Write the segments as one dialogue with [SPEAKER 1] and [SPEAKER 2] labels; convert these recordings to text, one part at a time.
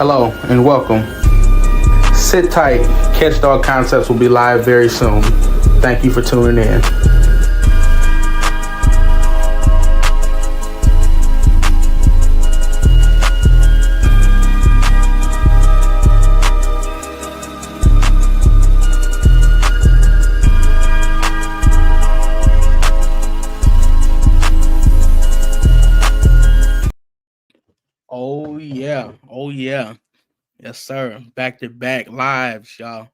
[SPEAKER 1] Hello and welcome. Sit tight. Catch Dog Concepts will be live very soon. Thank you for tuning in. Oh yeah. Yes, sir. Back to back lives, y'all.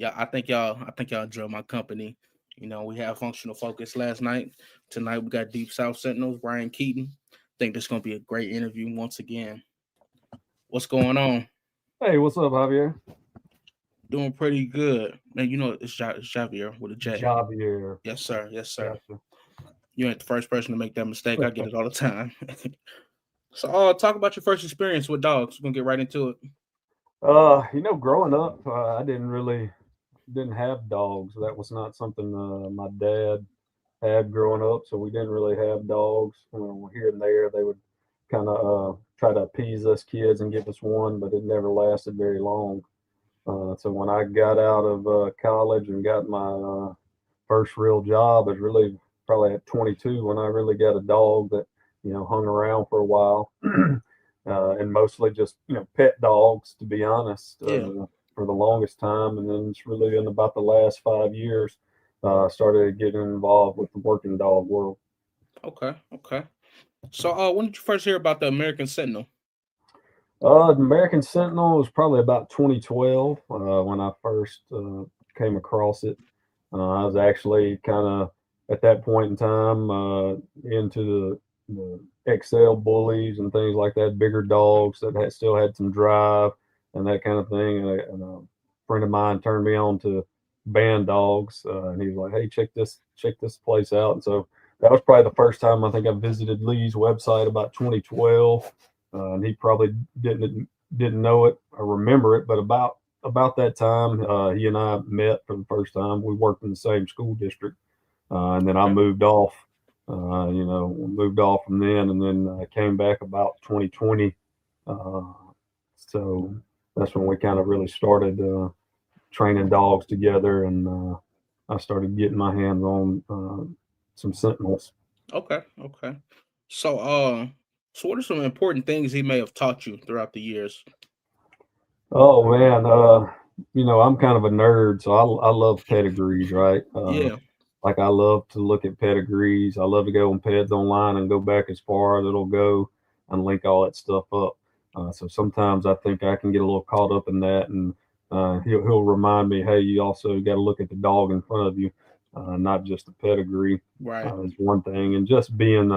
[SPEAKER 1] I think y'all enjoy my company. We had functional focus last night. Tonight we got Deep South Sentinels, Ryan Keaton. Think this is gonna be a great interview once again. What's going on?
[SPEAKER 2] Hey, what's up, Javier?
[SPEAKER 1] Doing pretty good. Man, it's Javier with a J.
[SPEAKER 2] Javier.
[SPEAKER 1] Yes, sir. Yes, sir.
[SPEAKER 2] Gotcha.
[SPEAKER 1] You ain't the first person to make that mistake. I get it all the time. So talk about your first experience with dogs. We're gonna get right into it.
[SPEAKER 2] Growing up, I didn't have dogs. That was not something my dad had growing up, so we didn't really have dogs. Here and there, they would kind of try to appease us kids and give us one, but it never lasted very long. So when I got out of college and got my first real job, is really probably at 22 when I really got a dog that hung around for a while. And mostly just pet dogs, to be honest, for the longest time. And then it's really in about the last 5 years started getting involved with the working dog world.
[SPEAKER 1] Okay. So when did you first hear about the American Sentinel?
[SPEAKER 2] The American Sentinel was probably about 2012 when I first came across it. I was actually kind of at that point in time into the XL bullies and things like that, bigger dogs that still had some drive and that kind of thing. And a friend of mine turned me on to band dogs, and he was like, "Hey, check this place out." And so that was probably the first time I think I visited Lee's website about 2012, and he probably didn't know it or remember it, but about that time, he and I met for the first time. We worked in the same school district, and then I moved off. Moved off from then, and then came back about 2020. So that's when we kind of really started training dogs together, and I started getting my hands on some Sentinels.
[SPEAKER 1] Okay. So what are some important things he may have taught you throughout the years?
[SPEAKER 2] Oh man, I'm kind of a nerd, so I love pedigrees, right?
[SPEAKER 1] Yeah.
[SPEAKER 2] Like I love to look at pedigrees. I love to go on Peds Online and go back as far as it'll go and link all that stuff up. So sometimes I think I can get a little caught up in that, and he'll remind me, hey, you also got to look at the dog in front of you, not just the pedigree.
[SPEAKER 1] Right.
[SPEAKER 2] Is one thing, and just being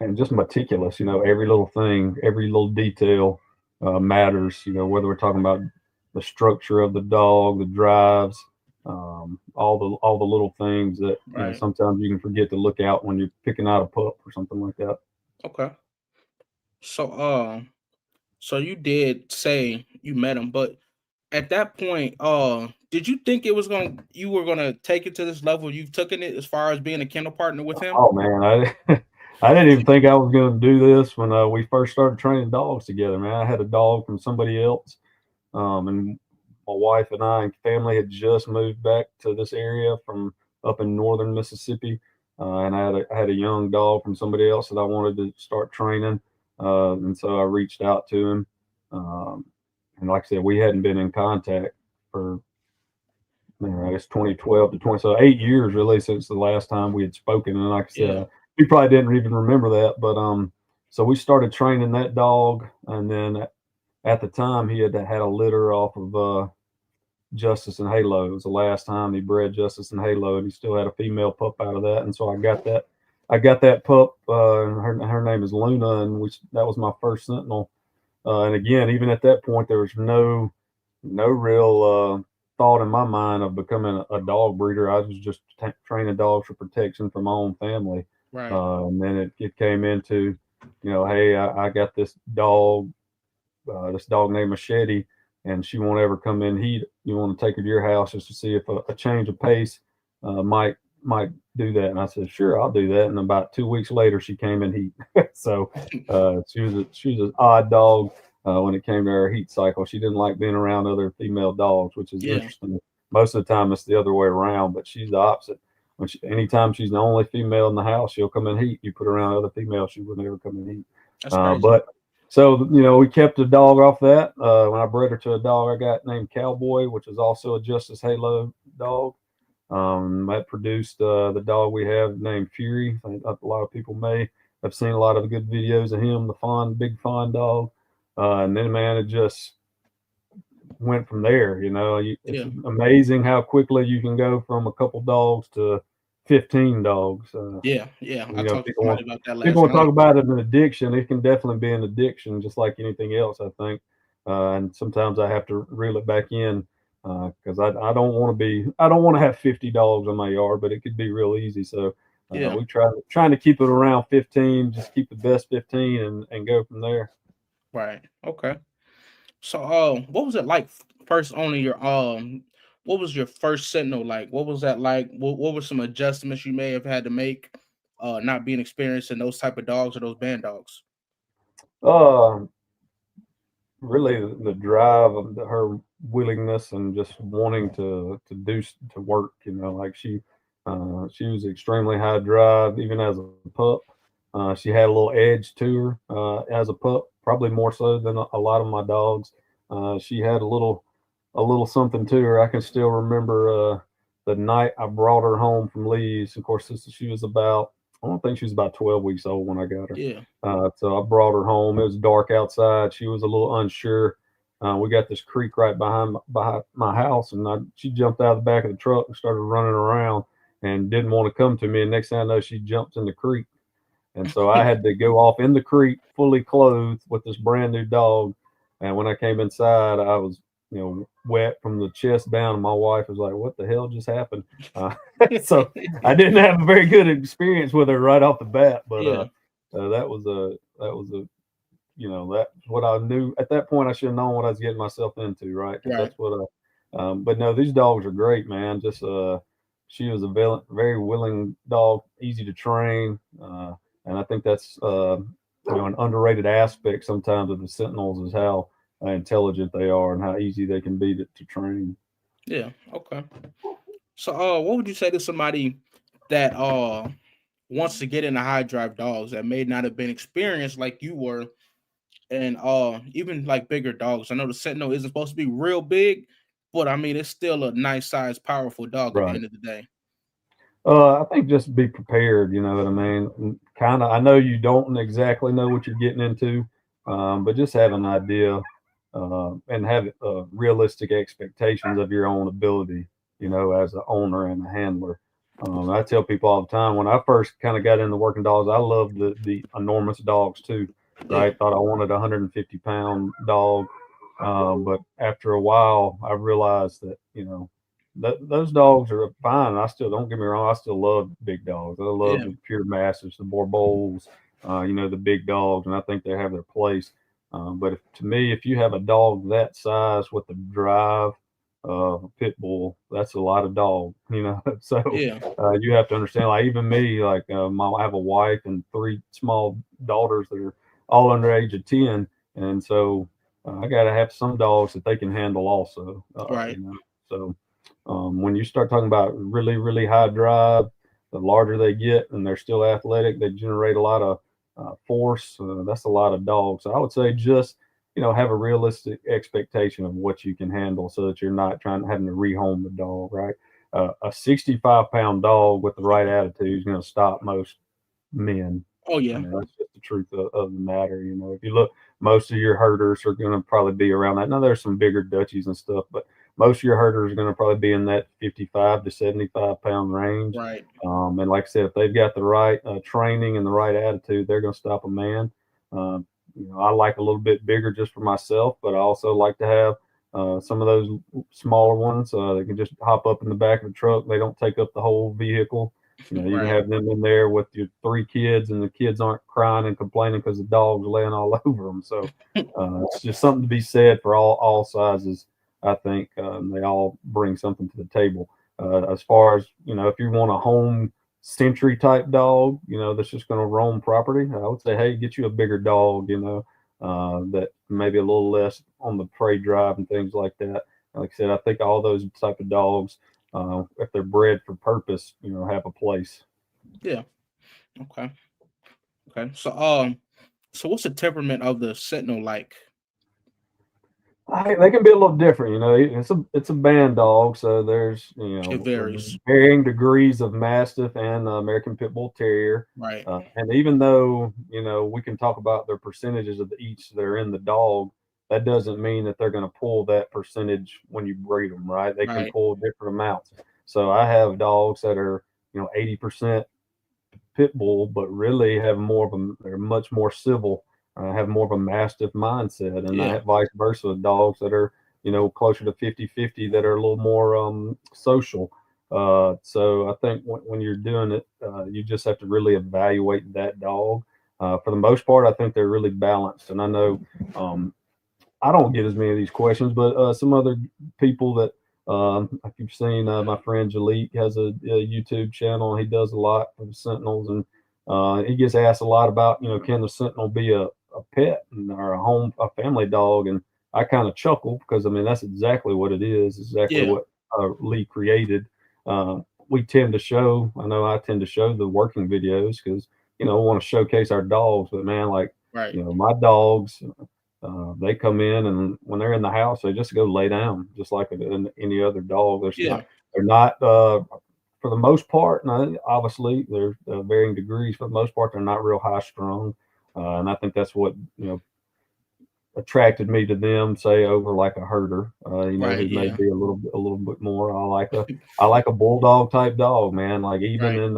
[SPEAKER 2] and just meticulous. Every little thing, every little detail matters. Whether we're talking about the structure of the dog, the drives, all the little things that sometimes you can forget to look out when you're picking out a pup or something like that.
[SPEAKER 1] Okay. So you did say you met him, but at that point, did you think you were gonna take it to this level you've taken it as far as being a kennel partner with him?
[SPEAKER 2] Oh man, I didn't even think I was going to do this when we first started training dogs together. Man, I had a dog from somebody else, and my wife and I and family had just moved back to this area from up in northern Mississippi, and I had a young dog from somebody else that I wanted to start training, and so I reached out to him, and like I said, we hadn't been in contact for I guess 2012 to 20, so 8 years really since the last time we had spoken, and like I said, we probably didn't even remember that, but so we started training that dog, and then at the time he had a litter off of Justice and Halo. It was the last time he bred Justice and Halo, and he still had a female pup out of that, and so I got that pup. Her name is Luna, and that was my first Sentinel. And again, even at that point, there was no real thought in my mind of becoming a dog breeder. I was just training dogs for protection for my own family.
[SPEAKER 1] Right.
[SPEAKER 2] And then it came into, hey, I got this dog named Machete, and she won't ever come in heat. You want to take her to your house just to see if a change of pace might might do that?" And I said, "Sure, I'll do that." And about 2 weeks later, she came in heat. So she was an odd dog when it came to her heat cycle. She didn't like being around other female dogs, which is
[SPEAKER 1] Yeah,
[SPEAKER 2] interesting. Most of the time, it's the other way around, but she's the opposite. Anytime she's the only female in the house, she'll come in heat. You put her around other females, she would never come in heat.
[SPEAKER 1] that's crazy.
[SPEAKER 2] But so we kept the dog off that. When I bred her to a dog I got named Cowboy, which is also a Justice Halo dog. That produced the dog we have named Fury. I think a lot of people may have seen a lot of good videos of him, the big fawn dog. And then, man, it just went from there. It's
[SPEAKER 1] Yeah,
[SPEAKER 2] amazing how quickly you can go from a couple dogs to 15 dogs.
[SPEAKER 1] yeah, yeah. I
[SPEAKER 2] You know,
[SPEAKER 1] talked to somebody about that
[SPEAKER 2] people
[SPEAKER 1] last
[SPEAKER 2] want to talk
[SPEAKER 1] night.
[SPEAKER 2] about it an addiction. It can definitely be an addiction, just like anything else, I think. And sometimes I have to reel it back in because I don't want to I don't want to have 50 dogs in my yard, but it could be real easy. So
[SPEAKER 1] Yeah,
[SPEAKER 2] we trying to keep it around 15, just keep the best 15 and go from there.
[SPEAKER 1] right. Okay. So, what was it like first owning your What was your first Sentinel like? What was that like? What were some adjustments you may have had to make? Not being experienced in those type of dogs or those band dogs.
[SPEAKER 2] Uh, Really, the drive of her willingness and just wanting to work. Like she was extremely high drive even as a pup. She had a little edge to her as a pup, probably more so than a lot of my dogs. She had a little something to her. I can still remember the night I brought her home from Lee's. Of course, she was about, I don't think she was about 12 weeks old when I got her.
[SPEAKER 1] Yeah,
[SPEAKER 2] So I brought her home. It was dark outside. She was a little unsure. We got this creek right behind my house, and she jumped out of the back of the truck and started running around and didn't want to come to me. And next thing I know, she jumped in the creek. And so I had to go off in the creek fully clothed with this brand new dog. And when I came inside, I was, wet from the chest down. And my wife was like, "What the hell just happened?" Uh, so I didn't have a very good experience with her right off the bat. But
[SPEAKER 1] yeah,
[SPEAKER 2] that's what I knew at that point. I should have known what I was getting myself into, right? Because
[SPEAKER 1] right.
[SPEAKER 2] that's what but no, these dogs are great, man. Just she was a very willing dog, easy to train, and I think that's an underrated aspect sometimes of the Sentinels is how intelligent they are and how easy they can be to train.
[SPEAKER 1] Yeah. Okay. So, what would you say to somebody that wants to get into high drive dogs that may not have been experienced like you were, and even like bigger dogs? I know the Sentinel isn't supposed to be real big, but I mean it's still a nice size, powerful dog at the
[SPEAKER 2] Right.
[SPEAKER 1] end of the day.
[SPEAKER 2] I think just be prepared. You know what I mean? Kind of. I know you don't exactly know what you're getting into, but just have an idea and have realistic expectations of your own ability. As an owner and a handler. I tell people all the time when I first kind of got into working dogs, I loved the enormous dogs too.
[SPEAKER 1] Yeah.
[SPEAKER 2] Right? Thought I wanted a 150-pound dog, but after a while, I realized that those dogs are fine. I still don't get me wrong. I still love big dogs. I love
[SPEAKER 1] Yeah.
[SPEAKER 2] the pure mastiffs, the Borbols, the big dogs, and I think they have their place. But to me, if you have a dog that size with the drive, pit bull, that's a lot of dog. So
[SPEAKER 1] Yeah.
[SPEAKER 2] you have to understand. Like even me, like I have a wife and three small daughters that are all under the age of 10, and so I got to have some dogs that they can handle also.
[SPEAKER 1] Right.
[SPEAKER 2] So when you start talking about really, really high drive, the larger they get and they're still athletic, they generate a lot of force. That's a lot of dogs. So I would say just, have a realistic expectation of what you can handle so that you're not having to rehome the dog, right? A 65-pound dog with the right attitude is going to stop most men.
[SPEAKER 1] Oh
[SPEAKER 2] I
[SPEAKER 1] yeah.
[SPEAKER 2] mean, that's just the truth of the matter. If you look, most of your herders are going to probably be around that. Now, there's some bigger Dutchies and stuff, but most of your herders are going to probably be in that 55 to 75-pound range.
[SPEAKER 1] Right.
[SPEAKER 2] And like I said, if they've got the right training and the right attitude, they're going to stop a man. I like a little bit bigger just for myself, but I also like to have some of those smaller ones. They can just hop up in the back of the truck. They don't take up the whole vehicle. You can
[SPEAKER 1] Right.
[SPEAKER 2] have them in there with your three kids, and the kids aren't crying and complaining because the dog's laying all over them. So it's just something to be said for all sizes. I think they all bring something to the table. As far as if you want a home sentry type dog, that's just going to roam property, I would say, hey, get you a bigger dog, that maybe a little less on the prey drive and things like that. Like I said, I think all those type of dogs, if they're bred for purpose, have a place.
[SPEAKER 1] Yeah. Okay. Okay. So what's the temperament of the Sentinel like?
[SPEAKER 2] They can be a little different, It's a band dog, so there's
[SPEAKER 1] It varies.
[SPEAKER 2] varying degrees of Mastiff and American Pit Bull Terrier,
[SPEAKER 1] Right.
[SPEAKER 2] and even though we can talk about their percentages of each that are in the dog, that doesn't mean that they're going to pull that percentage when you breed them, right? They can
[SPEAKER 1] Right.
[SPEAKER 2] pull different amounts. So I have dogs that are 80% pit bull, but really have more of them. They're much more civil, have more of a mastiff mindset, and I
[SPEAKER 1] Yeah.
[SPEAKER 2] have vice versa with dogs that are closer to 50-50 that are a little more social. So I think when you're doing it, you just have to really evaluate that dog. For the most part, I think they're really balanced, and I know um, I don't get as many of these questions, but some other people that like you've seen, my friend Jalik has a YouTube channel. He does a lot for the Sentinels, and he gets asked a lot about, can the Sentinel be a pet or a family dog? And I kind of chuckle because I mean that's exactly what it is, exactly
[SPEAKER 1] Yeah.
[SPEAKER 2] what Lee created. Uh, we tend to show, I know I tend to show the working videos because we want to showcase our dogs, but man, like
[SPEAKER 1] Right.
[SPEAKER 2] my dogs. They come in and when they're in the house, they just go lay down, just like any other dog.
[SPEAKER 1] Yeah.
[SPEAKER 2] They're not, for the most part. Now, obviously, there's varying degrees. For the most part, they're not real high strung, and I think that's what attracted me to them, say over like a herder,
[SPEAKER 1] Right.
[SPEAKER 2] who may
[SPEAKER 1] Yeah.
[SPEAKER 2] be a little bit more. I like a bulldog type dog, man. Like even
[SPEAKER 1] Right.
[SPEAKER 2] in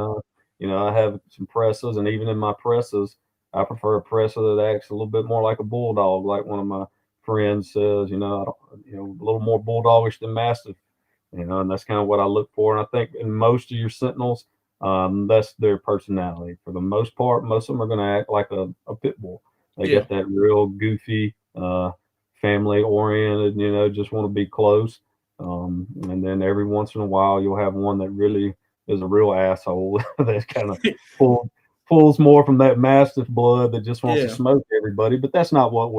[SPEAKER 2] I have some presses, and even in my presses, I prefer a presser that acts a little bit more like a bulldog. Like one of my friends says, I don't, a little more bulldogish than mastiff, and that's kind of what I look for. And I think in most of your sentinels, that's their personality. For the most part, most of them are going to act like a pit bull. They
[SPEAKER 1] Yeah.
[SPEAKER 2] get that real goofy, family oriented, just want to be close. And then every once in a while, you'll have one that really is a real asshole that kind of pull, pulls more from that mastiff blood that just wants to
[SPEAKER 1] Yeah.
[SPEAKER 2] smoke everybody. But that's not what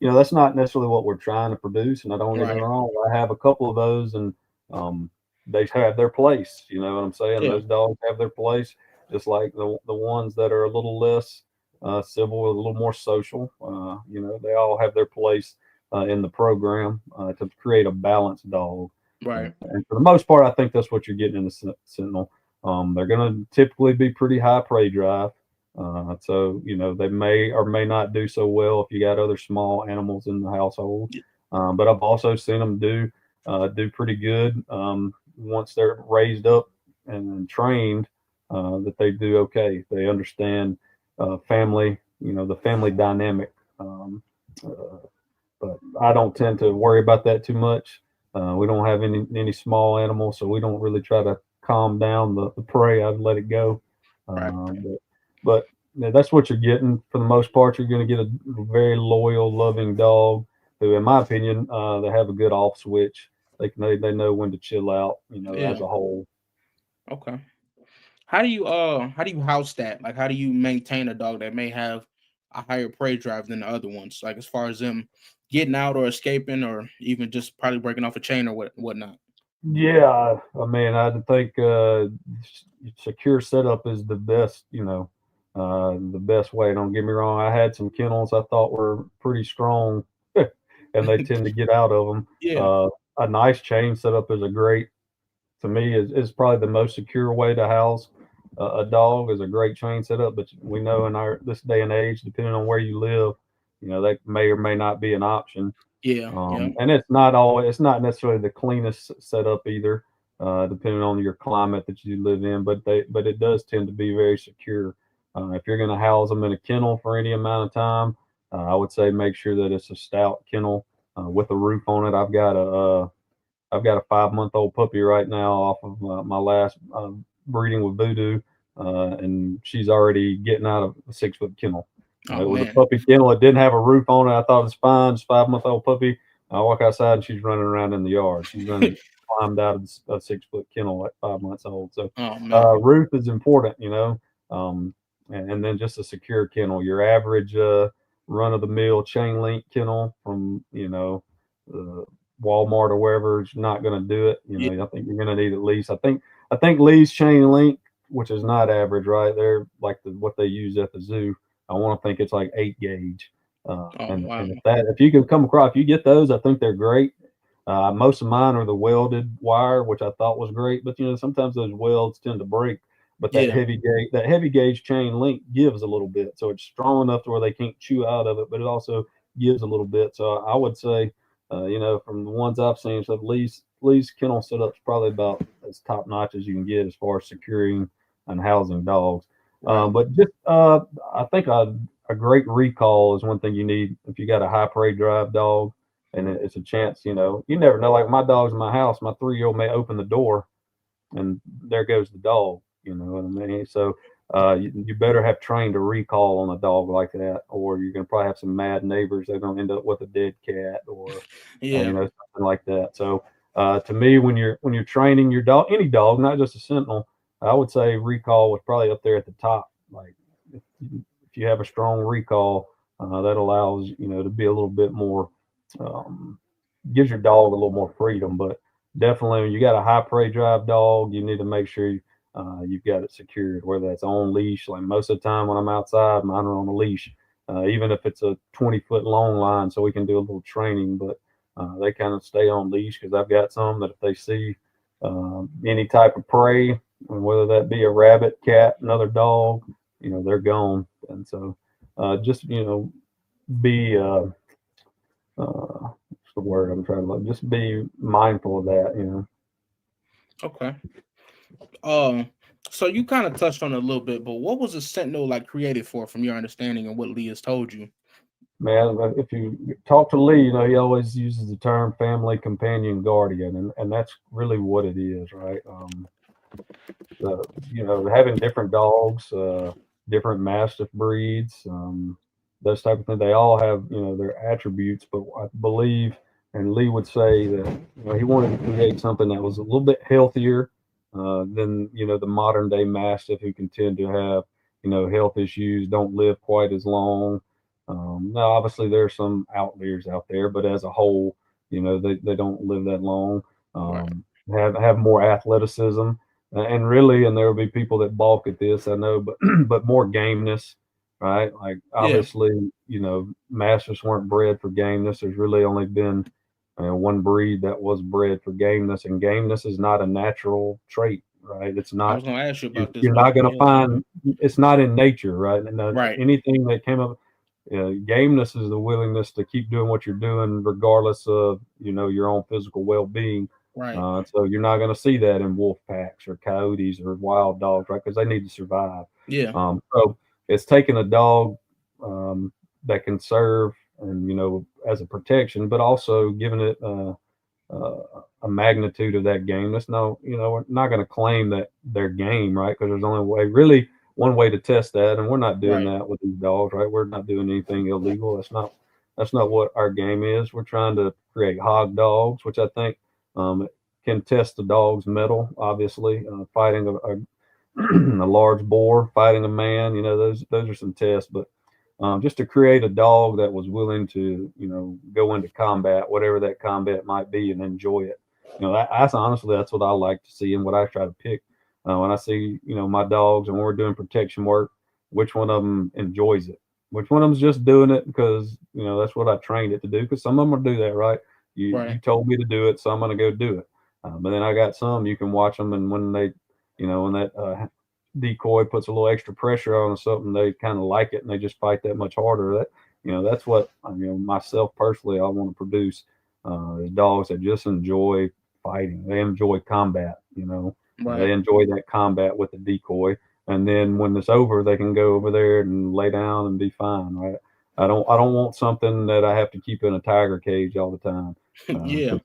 [SPEAKER 2] that's not necessarily what we're trying to produce. And I don't get me
[SPEAKER 1] Right.
[SPEAKER 2] wrong, I have a couple of those, and um, they have their place. You know what I'm saying?
[SPEAKER 1] Yeah.
[SPEAKER 2] Those dogs have their place, just like the ones that are a little less civil, a little more social. They all have their place in the program to create a balanced dog.
[SPEAKER 1] Right.
[SPEAKER 2] And for the most part, I think that's what you're getting in the Sentinel. They're going to typically be pretty high prey drive. So, they may or may not do so well if you got other small animals in the household. But I've also seen them do pretty good once they're raised up and trained, that they do okay. They understand family, the family dynamic. Uh, but I don't tend to worry about that too much. We don't have any small animals, so we don't really try to calm down the prey. I'd let it go.
[SPEAKER 1] Right.
[SPEAKER 2] But yeah, that's what you're getting for the most part. You're going to get a very loyal, loving dog who, in my opinion, they have a good off switch. They know when to chill out. As
[SPEAKER 1] Yeah.
[SPEAKER 2] a whole.
[SPEAKER 1] Okay. How do you house that? Like how do you maintain a dog that may have a higher prey drive than the other ones? Like as far as them getting out or escaping or even just probably breaking off a chain or whatnot.
[SPEAKER 2] Yeah, I mean, I think secure setup is the best, the best way. Don't get me wrong. I had some kennels I thought were pretty strong, and they tend to get out of them.
[SPEAKER 1] Yeah.
[SPEAKER 2] A nice chain setup is a great, to me, is probably the most secure way to house a dog is a great chain setup. But we know in our this day and age, depending on where you live, that may or may not be an option.
[SPEAKER 1] Yeah. Yeah.
[SPEAKER 2] And it's not necessarily the cleanest setup either, depending on your climate that you live in. But it does tend to be very secure. If you're going to house them in a kennel for any amount of time, I would say make sure that it's a stout kennel with a roof on it. I've got a 5 month old puppy right now off of my last breeding with Voodoo, and she's already getting out of a 6 foot kennel.
[SPEAKER 1] Oh
[SPEAKER 2] It was a
[SPEAKER 1] man.
[SPEAKER 2] puppy kennel. It didn't have a roof on it. I thought it was fine. It's 5 month old puppy. I walk outside and she's running around in the yard. She's running climbed out of a 6 foot kennel at 5 months old. So
[SPEAKER 1] Oh man.
[SPEAKER 2] roof is important, and then just a secure kennel. Your average run of the mill chain link kennel from uh, Walmart or wherever is not going to do it.
[SPEAKER 1] Yeah.
[SPEAKER 2] I think you're going to need at least. I think Lee's chain link, which is not average, right? They're like what they use at the zoo. I want to think it's like 8 gauge.
[SPEAKER 1] Oh wow.
[SPEAKER 2] And if you can come across, if you get those, I think they're great. Most of mine are the welded wire, which I thought was great, but sometimes those welds tend to break. But
[SPEAKER 1] Yeah.
[SPEAKER 2] that heavy gauge chain link gives a little bit, so it's strong enough to where they can't chew out of it, but it also gives a little bit. So I would say, from the ones I've seen, so Lee's kennel setup's probably about as top notch as you can get as far as securing and housing dogs.
[SPEAKER 1] Right.
[SPEAKER 2] But just I think a great recall is one thing you need if you got a high prey drive dog, and it's a chance. You never know. Like my dog's in my house, my 3-year-old may open the door, and there goes the dog. You know what I mean? So you better have trained a recall on a dog like that, or you're gonna probably have some mad neighbors. They're gonna end up with a dead cat, or
[SPEAKER 1] Yeah.
[SPEAKER 2] something like that. So to me, when you're training your dog, any dog, not just a sentinel, I would say recall was probably up there at the top. Like if you have a strong recall, that allows to be a little bit more, um, gives your dog a little more freedom. But definitely, when you got a high prey drive dog, you need to make sure you've got it secured, whether that's on leash. Like most of the time when I'm outside, mine are on a leash, even if it's a 20-foot long line, so we can do a little training. But they kind of stay on leash because I've got some that if they see any type of prey, whether that be a rabbit, cat, another dog, they're gone. And so just be what's the word I'm trying to look, just be mindful of that.
[SPEAKER 1] Okay. Um. So you kind of touched on it a little bit, but what was a sentinel like created for, from your understanding and what Lee has told you?
[SPEAKER 2] Man, if you talk to Lee, he always uses the term family companion guardian, and that's really what it is, right? Having different dogs, different mastiff breeds, those type of things. They all have their attributes, but I believe, and Lee would say that he wanted to create something that was a little bit healthier than the modern day mastiff, who can tend to have health issues, don't live quite as long. Now, obviously, there's some outliers out there, but as a whole, they don't live that long.
[SPEAKER 1] Right.
[SPEAKER 2] Have more athleticism, and there will be people that balk at this, I know, but but more gameness, right? Like
[SPEAKER 1] Yeah.
[SPEAKER 2] obviously, mastiffs weren't bred for gameness. There's really only been one breed that was bred for gameness, and gameness is not a natural trait, right? It's
[SPEAKER 1] I
[SPEAKER 2] not.
[SPEAKER 1] was gonna ask you about this
[SPEAKER 2] You're not going
[SPEAKER 1] question.
[SPEAKER 2] to
[SPEAKER 1] Yeah.
[SPEAKER 2] find. It's not in nature, right? And
[SPEAKER 1] Right.
[SPEAKER 2] anything that came up. Gameness is the willingness to keep doing what you're doing, regardless of your own physical well-being.
[SPEAKER 1] Right.
[SPEAKER 2] So you're not going to see that in wolf packs or coyotes or wild dogs, right? Because they need to survive.
[SPEAKER 1] Yeah.
[SPEAKER 2] So it's taking a dog that can serve and as a protection, but also giving it a magnitude of that game. That's no, we're not going to claim that they're game, right? Because there's only really one way to test that, and we're not doing
[SPEAKER 1] Right.
[SPEAKER 2] that with these dogs, right? We're not doing anything illegal. That's not what our game is. We're trying to create hog dogs, which I think can test the dog's mettle. Obviously, fighting a large boar, fighting a man, those are some tests. But just to create a dog that was willing to, go into combat, whatever that combat might be, and enjoy it. That's honestly, that's what I like to see, and what I try to pick when I see, my dogs, and when we're doing protection work, which one of them enjoys it, which one of them's just doing it because that's what I trained it to do. Because some of them will do that, right? You
[SPEAKER 1] Right.
[SPEAKER 2] told me to do it, so I'm going to go do it. But then I got some you can watch them, and when they, when that decoy puts a little extra pressure on or something, they kind of like it and they just fight that much harder. That's what myself personally I want to produce is dogs that just enjoy fighting. They enjoy combat. They
[SPEAKER 1] Right.
[SPEAKER 2] enjoy that combat with the decoy, and then when it's over, they can go over there and lay down and be fine. Right? I don't want something that I have to keep in a tiger cage all the time.
[SPEAKER 1] Yeah.
[SPEAKER 2] 'Cause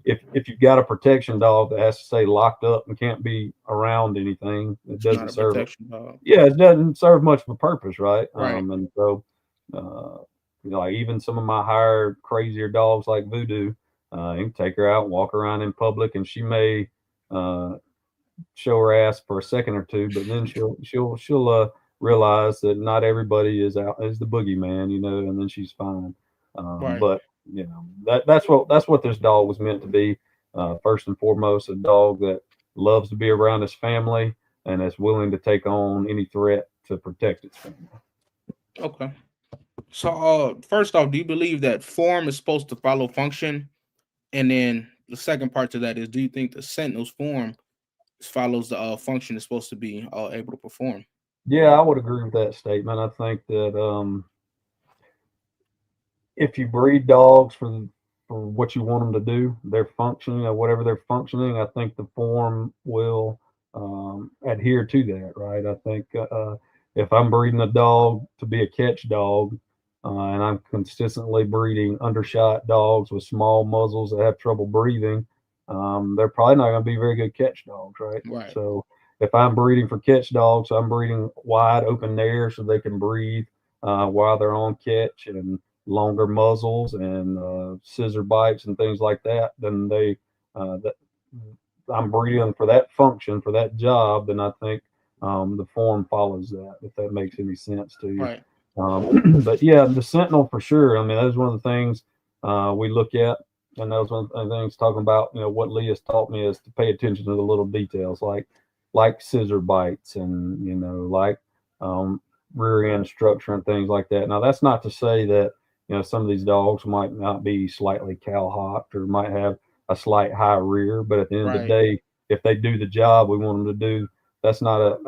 [SPEAKER 2] if you've got a protection dog that has to stay locked up and can't be around anything, it
[SPEAKER 1] It's not
[SPEAKER 2] doesn't
[SPEAKER 1] a
[SPEAKER 2] serve.
[SPEAKER 1] protection dog.
[SPEAKER 2] Yeah, it doesn't serve much of a purpose, right?
[SPEAKER 1] Right.
[SPEAKER 2] And so, like even some of my higher, crazier dogs like Voodoo, You can take her out, walk around in public, and she may uh, show her ass for a second or two, but then she'll realize that not everybody is the boogeyman, and then she's fine.
[SPEAKER 1] Right.
[SPEAKER 2] But that's what this dog was meant to be. First and foremost, a dog that loves to be around his family and is willing to take on any threat to protect its family.
[SPEAKER 1] Okay. So, first off, do you believe that form is supposed to follow function? And then the second part to that is, do you think the Sentinel's form follows the function it's supposed to be able to perform?
[SPEAKER 2] Yeah, I would agree with that statement. I think that if you breed dogs for what you want them to do, their functioning or whatever they're functioning, I think the form will adhere to that, right? I think if I'm breeding a dog to be a catch dog, and I'm consistently breeding undershot dogs with small muzzles that have trouble breathing, they're probably not going to be very good catch dogs, right?
[SPEAKER 1] Right.
[SPEAKER 2] So if I'm breeding for catch dogs, I'm breeding wide open air so they can breathe while they're on catch, and longer muzzles and scissor bites and things like that, then that I'm breeding for that function for that job. Then I think the form follows that. If that makes any sense to you.
[SPEAKER 1] Right.
[SPEAKER 2] But yeah, the Sentinel for sure. I mean, that's one of the things we look at, and that was one of the things talking about. What Lee has taught me is to pay attention to the little details, like scissor bites, and like rear end structure and things like that. Now, that's not to say that some of these dogs might not be slightly cowhocked or might have a slight high rear, but at the end of the
[SPEAKER 1] Right.
[SPEAKER 2] day, if they do the job we want them to do, that's not a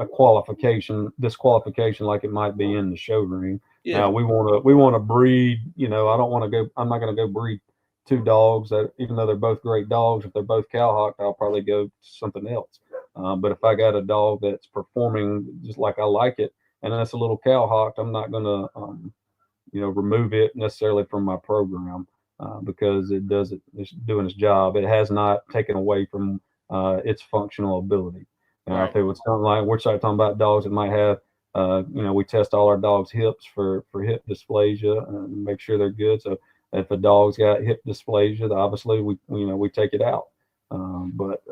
[SPEAKER 2] disqualification like it might be in the show ring. Now
[SPEAKER 1] Yeah.
[SPEAKER 2] we want to breed. I don't want to go. I'm not going to go breed two dogs that, even though they're both great dogs, if they're both cowhocked, I'll probably go to something else. But if I got a dog that's performing just like I like it, and that's a little cowhocked, I'm not going to remove it necessarily from my program because it's doing its job. It has not taken away from its functional ability. Now, if
[SPEAKER 1] Right.
[SPEAKER 2] it was something like we're talking about dogs that might have, we test all our dogs' hips for hip dysplasia and make sure they're good. So if a dog's got hip dysplasia, obviously we take it out. But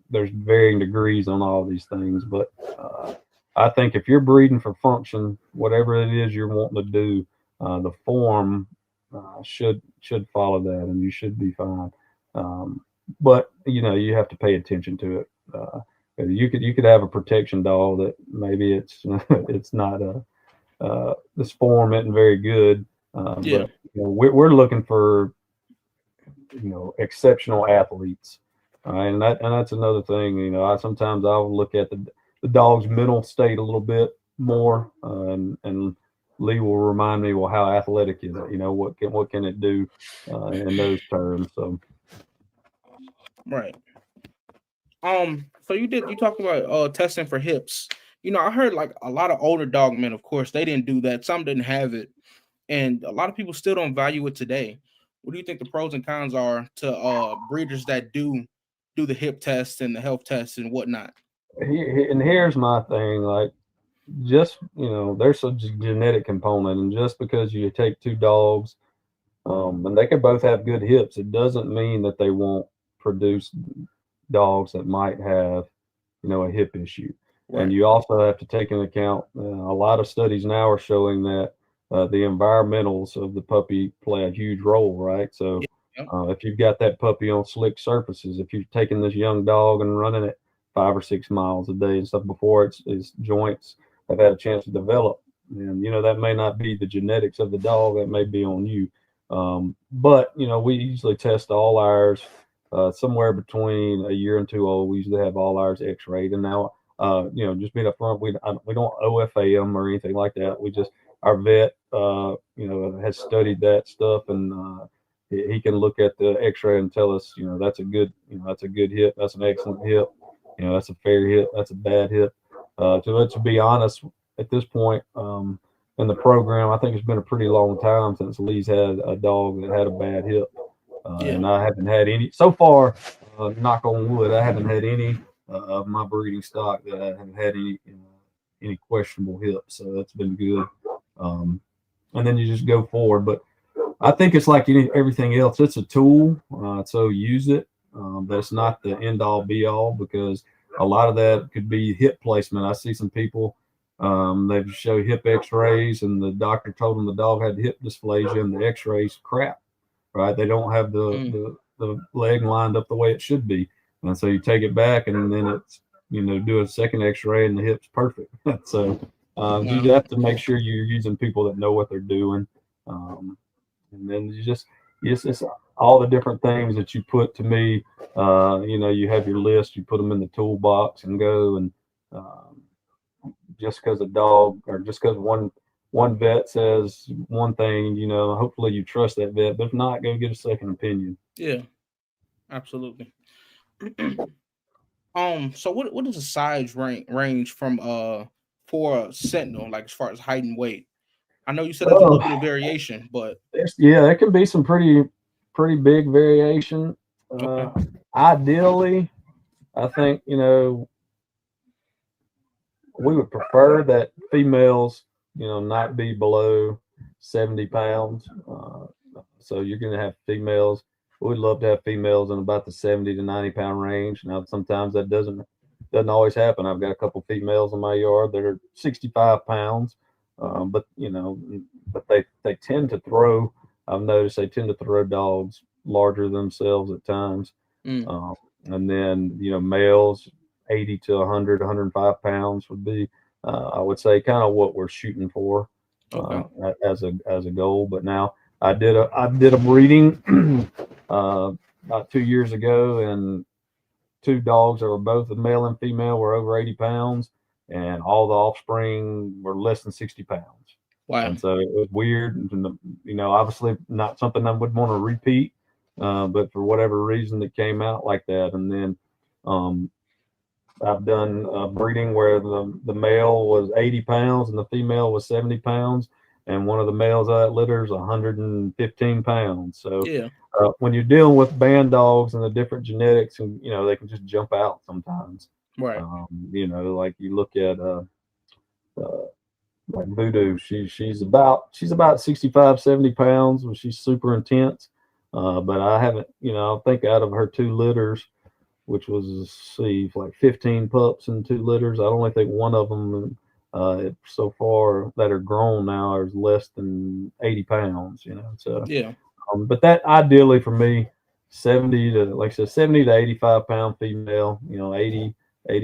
[SPEAKER 2] there's varying degrees on all these things. But I think if you're breeding for function, whatever it is you're wanting to do, the form should follow that, and you should be fine. Um, but you have to pay attention to it. You could have a protection dog that maybe it's it's not this form isn't very good,
[SPEAKER 1] Yeah.
[SPEAKER 2] but we're looking for exceptional athletes. All right, and that's another thing. Sometimes I'll look at the dog's mental state a little bit more, and Lee will remind me, well, how athletic is it? What can it do in those terms? So
[SPEAKER 1] Right. So you talked about testing for hips. I heard like a lot of older dog men, of course, they didn't do that. Some didn't have it, and a lot of people still don't value it today. What do you think the pros and cons are to breeders that do the hip tests and the health tests and whatnot?
[SPEAKER 2] and here's my thing, like, just there's a genetic component, and just because you take two dogs, and they could both have good hips, it doesn't mean that they won't produce dogs that might have a hip issue. And
[SPEAKER 1] Right.
[SPEAKER 2] you also have to take into account, a lot of studies now are showing that the environmentals of the puppy play a huge role, right?
[SPEAKER 1] Yeah.
[SPEAKER 2] So
[SPEAKER 1] Yeah.
[SPEAKER 2] if you've got that puppy on slick surfaces, if you've taken this young dog and running it 5 or 6 miles a day and stuff before its joints have had a chance to develop, and that may not be the genetics of the dog, that may be on you. But we usually test all ours somewhere between a year and 2 old. We usually have all ours X-rayed, and now just being upfront, we don't OFA them or anything like that. We just, our vet has studied that stuff, and he can look at the X-ray and tell us that's a good hip, that's an excellent hip, that's a fair hip, that's a bad hip. To be honest, at this point in the program, I think it's been a pretty long time since Lee's had a dog that had a bad hip.
[SPEAKER 1] Yeah.
[SPEAKER 2] And I haven't had any so far. Knock on wood, I haven't had any of my breeding stock that I have had any questionable hips. So that's been good. And then you just go forward. But I think it's like everything else. It's a tool, so use it. That's not the end all be all, because a lot of that could be hip placement. I see some people, they show hip X-rays, and the doctor told them the dog had hip dysplasia, and the X-rays crap. Right? They don't have
[SPEAKER 1] Mm.
[SPEAKER 2] the leg lined up the way it should be, and so you take it back, and then it's do a second X-ray, and the hip's perfect. So you
[SPEAKER 1] Wow.
[SPEAKER 2] have to make sure you're using people that know what they're doing. Um, and then it's all the different things that you put to me. You have your list, you put them in the toolbox and go. And um, just because a dog, or just because one vet says one thing, hopefully you trust that vet. But if not, go get a second opinion.
[SPEAKER 1] Yeah, absolutely. So what is the size range from for a sentinel, like as far as height and weight? I know you said there's a little bit of
[SPEAKER 2] Oh,
[SPEAKER 1] variation, but
[SPEAKER 2] yeah, it can be some pretty big variation.
[SPEAKER 1] okay.
[SPEAKER 2] Ideally, I think we would prefer that females, not be below 70 pounds. So you're going to have females. We'd love to have females in about the 70 to 90 pound range. Now, sometimes that doesn't always happen. I've got a couple females in my yard that are 65 pounds, but but they tend to throw. I've noticed they tend to throw dogs larger than themselves at times.
[SPEAKER 1] Mm,
[SPEAKER 2] Um, and then males 80 to 100, 105 pounds would be, I would say, kind of what we're shooting for
[SPEAKER 1] okay.
[SPEAKER 2] as a goal. But now I did a breeding about 2 years ago, and two dogs that were both a male and female were over 80 pounds, and all the offspring were less than 60 pounds.
[SPEAKER 1] Wow.
[SPEAKER 2] And so it was weird. And, obviously not something I would want to repeat, but for whatever reason, it came out like that. And then um, I've done breeding where the male was 80 pounds and the female was 70 pounds, and one of the males out of that litter is 115 pounds. So
[SPEAKER 1] Yeah.
[SPEAKER 2] when you're dealing with band dogs and the different genetics, and they can just jump out sometimes.
[SPEAKER 1] Right.
[SPEAKER 2] Like you look at uh, like Voodoo, she's about 65, 70 pounds, and she's super intense. But I haven't, I think out of her two litters, which was, see, like 15 pups and two litters, I only think one of them so far that are grown now is less than 80 pounds. So
[SPEAKER 1] Yeah.
[SPEAKER 2] but that ideally for me, 70 to, like I said, 70 to 85 pound female, 80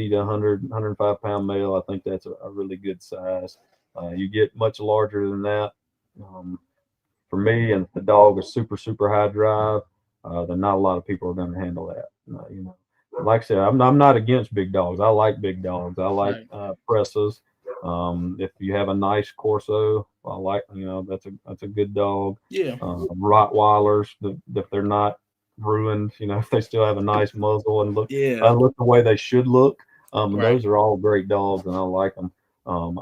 [SPEAKER 2] to 105 pound male. I think that's a really good size. You get much larger than that. Um, for me, and if the dog is super, super high drive, then not a lot of people are going to handle that. Like I said, I'm not against big dogs. I like big dogs. I like
[SPEAKER 1] Right.
[SPEAKER 2] presses. If you have a nice Corso, I like, that's a good dog.
[SPEAKER 1] Yeah.
[SPEAKER 2] Rottweilers, if they're not ruined, if they still have a nice muzzle and
[SPEAKER 1] Yeah.
[SPEAKER 2] look the way they should look,
[SPEAKER 1] Right.
[SPEAKER 2] those are all great dogs, and I like them. Um,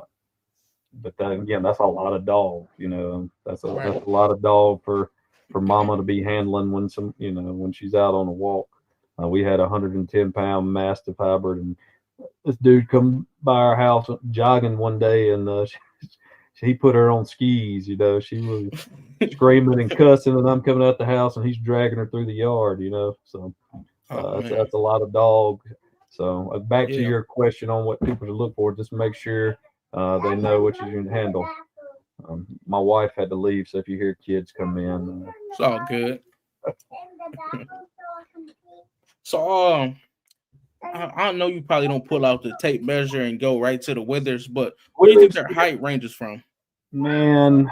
[SPEAKER 2] but then again, that's a lot of dog.
[SPEAKER 1] Right.
[SPEAKER 2] That's a lot of dog for mama to be handling when she's out on a walk. We had a 110 pound Mastiff hybrid, and this dude come by our house jogging one day, and he put her on skis. She was screaming and cussing, and I'm coming out the house, and he's dragging her through the yard. So
[SPEAKER 1] Oh man.
[SPEAKER 2] that's a lot of dog. So back to
[SPEAKER 1] Yeah.
[SPEAKER 2] your question on what people to look for, just make sure they know what you can handle. My wife had to leave, so if you hear kids come in,
[SPEAKER 1] It's all good. So I know you probably don't pull out the tape measure and go right to the withers, but what do you think their height ranges from?
[SPEAKER 2] man,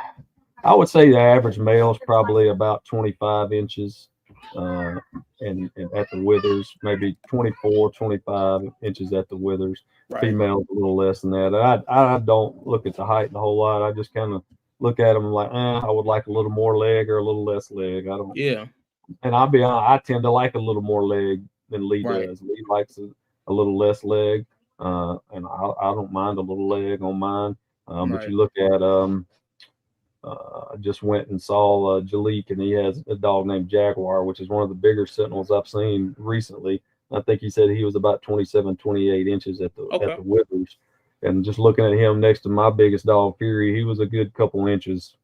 [SPEAKER 2] I would say the average male is probably about 25 inches, and at the withers, maybe 24, 25 inches at the withers.
[SPEAKER 1] Right.
[SPEAKER 2] Females a little less than that. I don't look at the height a whole lot. I just kind of look at them like, I would like a little more leg or a little less leg. I don't,
[SPEAKER 1] Yeah.
[SPEAKER 2] and I'll be honest, I tend to like a little more leg than Lee
[SPEAKER 1] Right.
[SPEAKER 2] does. Lee likes a little less leg, and I don't mind a little leg on mine. But
[SPEAKER 1] Right.
[SPEAKER 2] you look at I just went and saw Jalik, and he has a dog named Jaguar, which is one of the bigger sentinels I've seen recently. I think he said he was about 27, 28 inches at
[SPEAKER 1] Okay.
[SPEAKER 2] the withers. And just looking at him next to my biggest dog, Fury, he was a good couple inches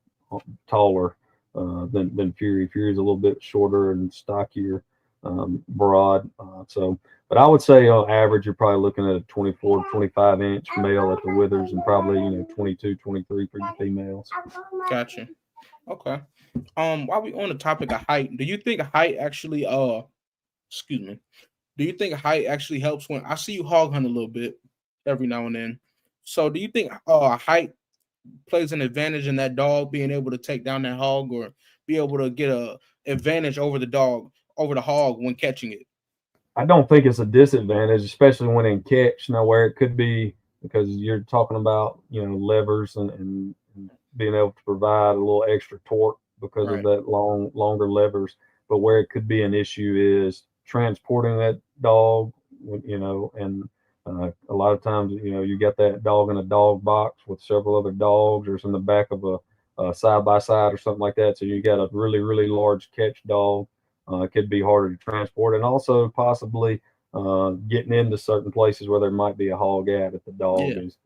[SPEAKER 2] taller. than Fury. Fury's a little bit shorter and stockier, broad. But I would say on average, you're probably looking at a 24, 25-inch male at the withers, and probably 22, 23 for your females.
[SPEAKER 1] Gotcha. Okay. While we on the topic of height, do you think height actually excuse me, do you think height actually helps when I see you hog hunt a little bit every now and then? So do you think height plays an advantage in that dog being able to take down that hog or be able to get a advantage over the dog over the hog when catching it?
[SPEAKER 2] I don't think it's a disadvantage, especially when in catch. Now, where it could be because you're talking about levers and being able to provide a little extra torque because of
[SPEAKER 1] Right.
[SPEAKER 2] that longer levers. But where it could be an issue is transporting that dog, and a lot of times you got that dog in a dog box with several other dogs, or it's in the back of a side by side or something like that. So you got a really large catch dog. It could be harder to transport, and also possibly getting into certain places where there might be a hog at if the dog
[SPEAKER 1] Yeah.
[SPEAKER 2] is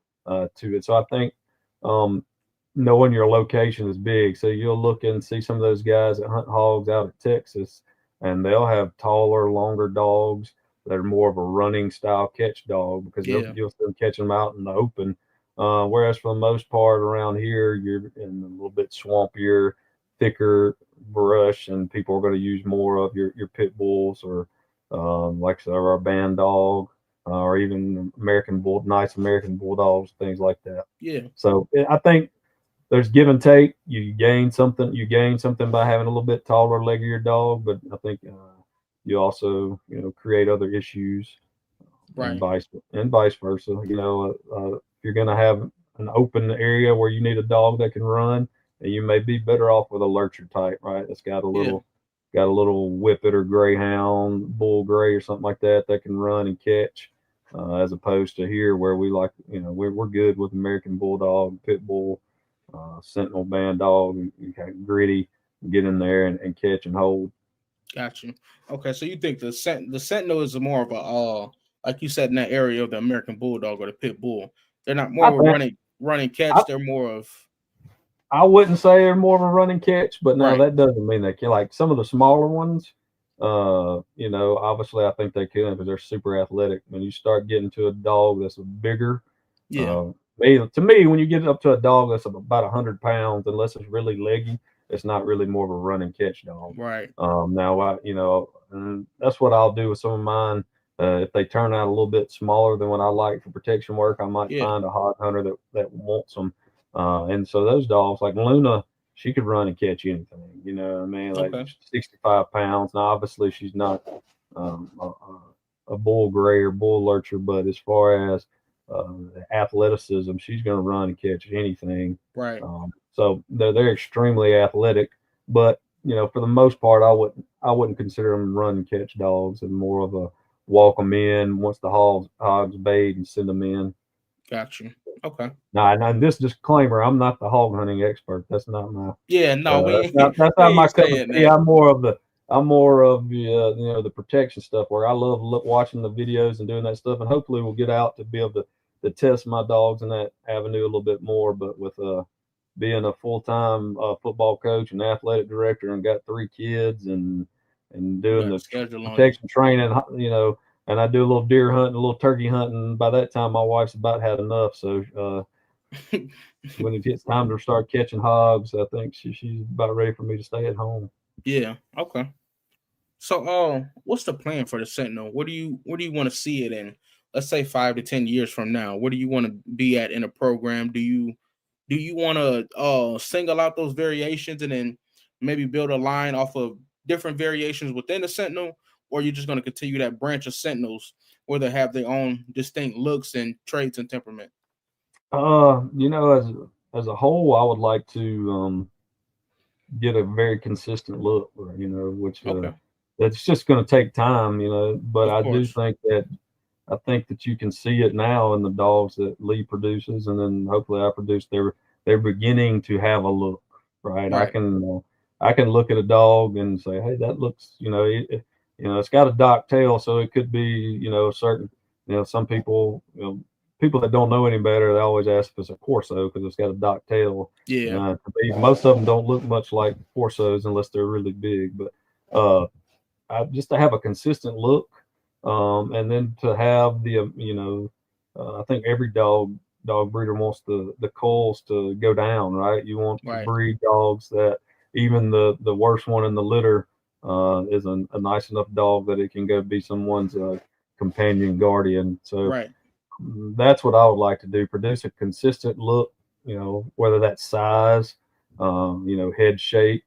[SPEAKER 2] to it. So I think um, knowing your location is big. So you'll look and see some of those guys that hunt hogs out of Texas, and they'll have taller, longer dogs that are more of a running style catch dog because
[SPEAKER 1] Yeah.
[SPEAKER 2] you'll see them catching them out in the open. Whereas for the most part around here, you're in a little bit swampier, thicker brush, and people are going to use more of your pit bulls or like I said, our band dog, or even nice American bulldogs, things like that.
[SPEAKER 1] Yeah.
[SPEAKER 2] So I think there's give and take. You gain something. You gain something by having a little bit taller, leggier dog, but I think you also create other issues, and
[SPEAKER 1] Right.
[SPEAKER 2] vice versa. If you're going to have an open area where you need a dog that can run, and you may be better off with a lurcher type, right? That's
[SPEAKER 1] Yeah.
[SPEAKER 2] got a little whippet or greyhound, bull gray or something like that can run and catch. As opposed to here where we like, we're good with American bulldog, pit bull, sentinel band dog, and kind of gritty, get in there and catch and hold.
[SPEAKER 1] Got you. Okay, so you think the Sentinel is more of a like you said in that area of the American Bulldog or the Pit Bull. They're not more
[SPEAKER 2] I
[SPEAKER 1] of a
[SPEAKER 2] think
[SPEAKER 1] running catch.
[SPEAKER 2] I,
[SPEAKER 1] They're more of
[SPEAKER 2] I wouldn't say they're more of a running catch, but no,
[SPEAKER 1] right.
[SPEAKER 2] that doesn't mean they can. Like some of the smaller ones, obviously I think they can because they're super athletic. When you start getting to a dog that's bigger,
[SPEAKER 1] Yeah.
[SPEAKER 2] to me, when you get up to a dog that's about 100 pounds, unless it's really leggy, it's not really more of a run and catch dog.
[SPEAKER 1] Right.
[SPEAKER 2] Now, and that's what I'll do with some of mine. If they turn out a little bit smaller than what I like for protection work, I might
[SPEAKER 1] Yeah.
[SPEAKER 2] find a hog hunter that wants them. And so those dogs, like Luna, she could run and catch anything. You know what I mean? Like
[SPEAKER 1] Okay.
[SPEAKER 2] 65 pounds. Now, obviously, she's not um, a bull gray or bull lurcher, but as far as athleticism, she's going to run and catch anything.
[SPEAKER 1] Right.
[SPEAKER 2] So they're extremely athletic, but for the most part, I wouldn't consider them run and catch dogs, and more of a walk them in once the hogs bayed and send them in.
[SPEAKER 1] Got you. Okay.
[SPEAKER 2] Now, and this disclaimer: I'm not the hog hunting expert. That's not my.
[SPEAKER 1] Yeah. No, we
[SPEAKER 2] That's not
[SPEAKER 1] ain't,
[SPEAKER 2] that's
[SPEAKER 1] we
[SPEAKER 2] not my
[SPEAKER 1] ain't
[SPEAKER 2] cup of
[SPEAKER 1] saying
[SPEAKER 2] tea.
[SPEAKER 1] that.
[SPEAKER 2] I'm more of the the protection stuff where I love watching the videos and doing that stuff, and hopefully we'll get out to be able to test my dogs in that avenue a little bit more. But with being a full time football coach and athletic director, and got 3 kids, and
[SPEAKER 1] You
[SPEAKER 2] doing
[SPEAKER 1] got a
[SPEAKER 2] the
[SPEAKER 1] schedule on you.
[SPEAKER 2] protection training, and I do a little deer hunting, a little turkey hunting. By that time, my wife's about had enough. So when it gets time to start catching hogs, I think she's about ready for me to stay at home.
[SPEAKER 1] Yeah. Okay. So, what's the plan for the Sentinel? Where do you want to see it in? Let's say 5 to 10 years from now. Where do you want to be at in a program? Do you want to single out those variations and then maybe build a line off of different variations within the Sentinel, or are you just going to continue that branch of Sentinels where they have their own distinct looks and traits and temperament?
[SPEAKER 2] As a whole, I would like to get a very consistent look, which
[SPEAKER 1] Okay,
[SPEAKER 2] that's just going to take time, But
[SPEAKER 1] of
[SPEAKER 2] I do
[SPEAKER 1] course.
[SPEAKER 2] think that you can see it now in the dogs that Lee produces, and then hopefully I produce. They're beginning to have a look, right? I
[SPEAKER 1] Right.
[SPEAKER 2] can I can look at a dog and say, hey, that looks, it's got a dock tail, so it could be, a certain, some people, people that don't know any better, they always ask if it's a Corso because it's got a dock tail.
[SPEAKER 1] Yeah.
[SPEAKER 2] Most of them don't look much like Corsos unless they're really big. But just to have a consistent look, and then to have I think every dog breeder wants the culls to go down, right? You want to
[SPEAKER 1] Right.
[SPEAKER 2] breed dogs that even the worst one in the litter is a nice enough dog that it can go be someone's companion guardian. So
[SPEAKER 1] Right.
[SPEAKER 2] that's what I would like to do: produce a consistent look, whether that's size, head shape,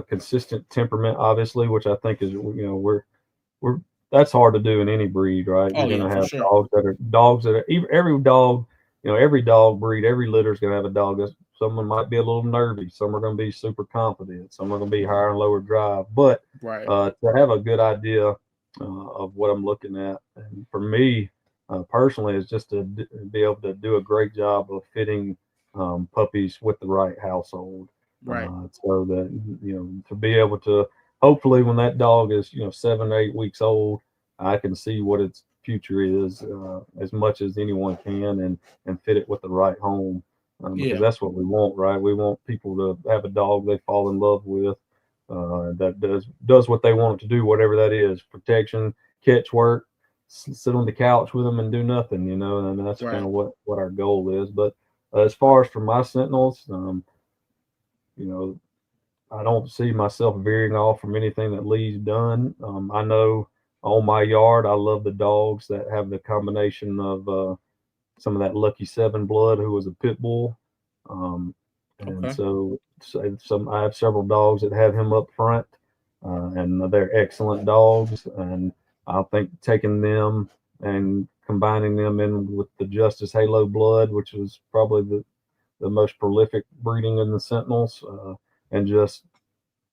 [SPEAKER 2] consistent temperament, obviously, which I think is we're that's hard to do in any breed, right?
[SPEAKER 1] Oh
[SPEAKER 2] You're
[SPEAKER 1] yeah,
[SPEAKER 2] gonna
[SPEAKER 1] for
[SPEAKER 2] have
[SPEAKER 1] sure.
[SPEAKER 2] dogs that are every dog, every dog breed, every litter is gonna have a dog that someone might be a little nervy, some are gonna be super confident, some are gonna be higher and lower drive. But
[SPEAKER 1] Right.
[SPEAKER 2] to have a good idea of what I'm looking at, and for me personally, is just to be able to do a great job of fitting puppies with the right household,
[SPEAKER 1] Right.
[SPEAKER 2] so that to be able to hopefully when that dog is 7 or 8 weeks old, I can see what its future is as much as anyone can, and fit it with the right home, because
[SPEAKER 1] Yeah.
[SPEAKER 2] that's what we want, right? We want people to have a dog they fall in love with, that does what they want it to do, whatever that is: protection, catch work, sit on the couch with them and do nothing, and that's kind
[SPEAKER 1] Right.
[SPEAKER 2] of what our goal is. But as far as for my Sentinels, you know, I don't see myself veering off from anything that Lee's done. I know on my yard, I love the dogs that have the combination of some of that Lucky Seven blood, who was a pit bull, um, and
[SPEAKER 1] Okay.
[SPEAKER 2] so some I have several dogs that have him up front, and they're excellent dogs. And I think taking them and combining them in with the Justice Halo blood, which was probably the most prolific breeding in the Sentinels, and just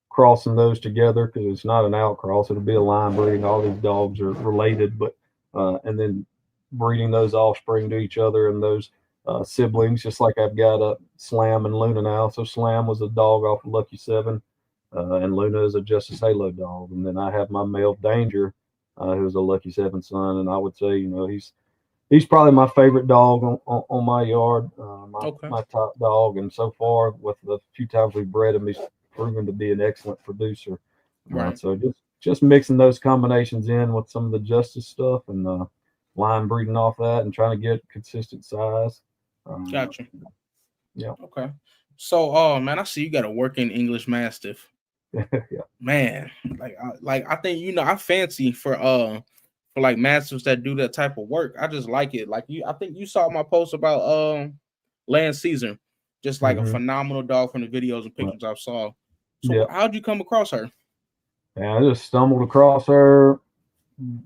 [SPEAKER 2] crossing those together, because it's not an outcross; it'll be a line breeding. All these dogs are related, but and then breeding those offspring to each other and those siblings, just like I've got a Slam and Luna now. So Slam was a dog off of Lucky Seven, and Luna is a Justice Halo dog. And then I have my male Danger, who's a Lucky Seven son, and I would say he's probably my favorite dog on my yard,
[SPEAKER 1] Okay.
[SPEAKER 2] my top dog. And so far, with the few times we've bred him, he's proven to be an excellent producer.
[SPEAKER 1] Right.
[SPEAKER 2] So just mixing those combinations in with some of the Justice stuff, and line breeding off that, and trying to get consistent size. Uh,
[SPEAKER 1] Gotcha.
[SPEAKER 2] yeah,
[SPEAKER 1] Okay. So, oh man, I see you got a working English Mastiff.
[SPEAKER 2] yeah.
[SPEAKER 1] Man, I think I fancy for like Mastiffs that do that type of work. I just like it. Like I think you saw my post about Land Caesar, just like a
[SPEAKER 2] Hmm.
[SPEAKER 1] phenomenal dog from the videos and pictures I saw. So,
[SPEAKER 2] Yeah.
[SPEAKER 1] how'd you come across her?
[SPEAKER 2] And I just stumbled across her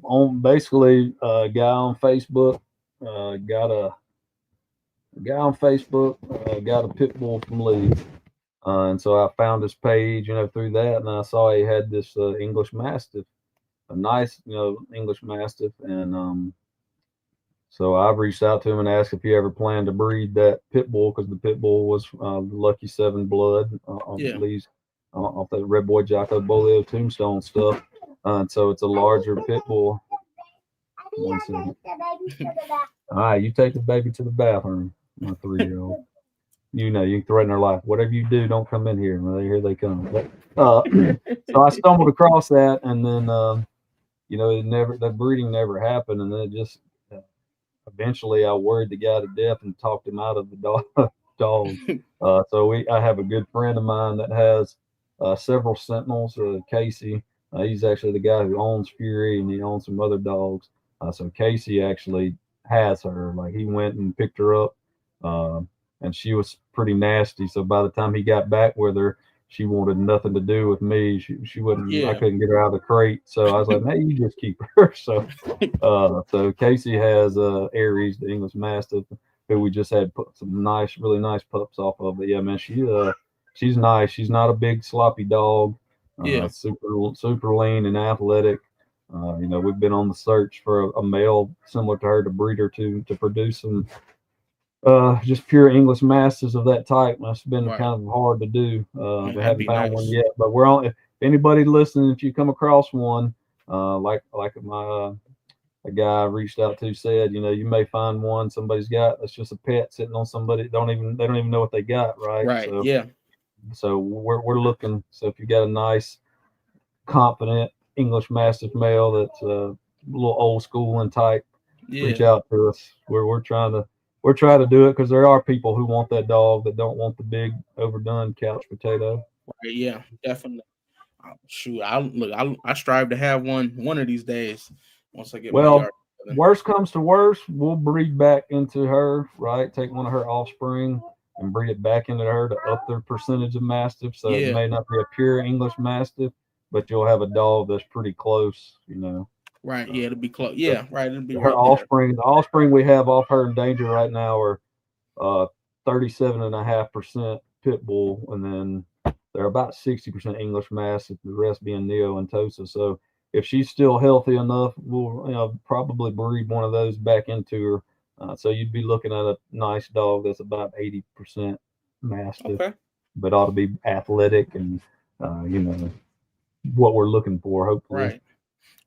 [SPEAKER 2] on basically a guy on Facebook. Got a guy on Facebook, got a pit bull from Lee. And so I found his page, through that, and I saw he had this English Mastiff, a nice, English Mastiff. And so I've reached out to him and asked if he ever planned to breed that pit bull, because the pit bull was Lucky Seven blood on
[SPEAKER 1] Yeah.
[SPEAKER 2] Lee's, off that Red Boy Jocko Bolio tombstone stuff. And so it's a larger pit bull. 1 second. All right, you take the baby to the bathroom, my 3-year-old. You can threaten their life. Whatever you do, don't come in here. Well, here they come. But, so I stumbled across that, and then that breeding never happened, and then it just eventually I worried the guy to death and talked him out of the dog. So I have a good friend of mine that has several Sentinels. Casey, he's actually the guy who owns Fury, and he owns some other dogs. So Casey actually has her. Like, he went and picked her up, uh, and she was pretty nasty. So by the time he got back with her, she wanted nothing to do with me. She wouldn't. I
[SPEAKER 1] Yeah.
[SPEAKER 2] couldn't get her out of the crate. So I was like, "Hey, you just keep her." So Casey has Aries, the English Mastiff, who we just had put some really nice pups off of. But yeah, man, she's nice. She's not a big sloppy dog.
[SPEAKER 1] Yeah.
[SPEAKER 2] Super lean and athletic. We've been on the search for a male similar to her to breed her to produce some just pure English Mastiffs of that type. That's been
[SPEAKER 1] Right.
[SPEAKER 2] kind of hard to do.
[SPEAKER 1] Man,
[SPEAKER 2] We
[SPEAKER 1] that'd
[SPEAKER 2] haven't
[SPEAKER 1] be
[SPEAKER 2] found one
[SPEAKER 1] nice.
[SPEAKER 2] yet, but we're on. If anybody listening, if you come across one, like my a guy I reached out to said, you may find one somebody's got that's just a pet sitting on somebody. They don't even know what they got, right?
[SPEAKER 1] Right. Yeah.
[SPEAKER 2] So we're looking. So if you got a nice, confident English Mastiff male that's a little old school and type, reach
[SPEAKER 1] Yeah.
[SPEAKER 2] out to us. We're trying to do it because there are people who want that dog that don't want the big overdone couch potato.
[SPEAKER 1] Right. Yeah. Definitely. Shoot, I strive to have one of these days once I get my
[SPEAKER 2] Well,
[SPEAKER 1] yard together.
[SPEAKER 2] worst comes to worst, we'll breed back into her, right? Take one of her offspring and breed it back into her to up their percentage of Mastiff. So it
[SPEAKER 1] Yeah.
[SPEAKER 2] may not be a pure English Mastiff, but you'll have a dog that's pretty close.
[SPEAKER 1] Right.
[SPEAKER 2] Uh,
[SPEAKER 1] Yeah. It'll be close.
[SPEAKER 2] the,
[SPEAKER 1] Yeah. Right. It'll be
[SPEAKER 2] her
[SPEAKER 1] right there.
[SPEAKER 2] offspring we have off her in danger right now are 37.5% pit bull, and then they're about 60% English Mastiff, the rest being Neo and Tosa. So if she's still healthy enough, we'll probably breed one of those back into her. So you'd be looking at a nice dog that's about 80% Mastiff,
[SPEAKER 1] Okay.
[SPEAKER 2] but ought to be athletic and you know what we're looking for, hopefully.
[SPEAKER 1] Right.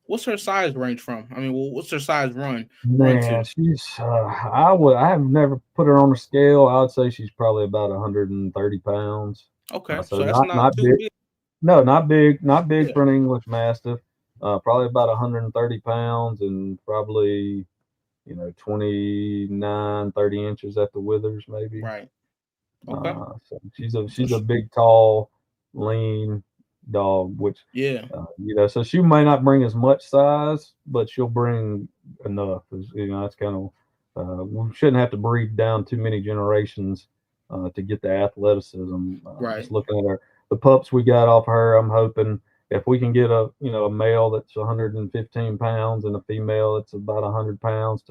[SPEAKER 1] What's her size range from? I mean, what's her size run
[SPEAKER 2] Man,
[SPEAKER 1] to?
[SPEAKER 2] she's I have never put her on a scale. I would say she's probably about 130 pounds.
[SPEAKER 1] Okay.
[SPEAKER 2] So
[SPEAKER 1] So that's not
[SPEAKER 2] not
[SPEAKER 1] too
[SPEAKER 2] big.
[SPEAKER 1] big.
[SPEAKER 2] No, not big
[SPEAKER 1] Yeah.
[SPEAKER 2] for an English Mastiff. Probably about 130 pounds and probably 29, 30 inches at the withers maybe.
[SPEAKER 1] Right. Okay.
[SPEAKER 2] So she's a
[SPEAKER 1] So
[SPEAKER 2] she's a big, tall, lean dog, which
[SPEAKER 1] yeah.
[SPEAKER 2] so she may not bring as much size, but she'll bring enough. That's kind of we shouldn't have to breed down too many generations to get the athleticism.
[SPEAKER 1] Right.
[SPEAKER 2] Just looking at the pups we got off her, I'm hoping if we can get a male that's 115 pounds and a female that's about 100 pounds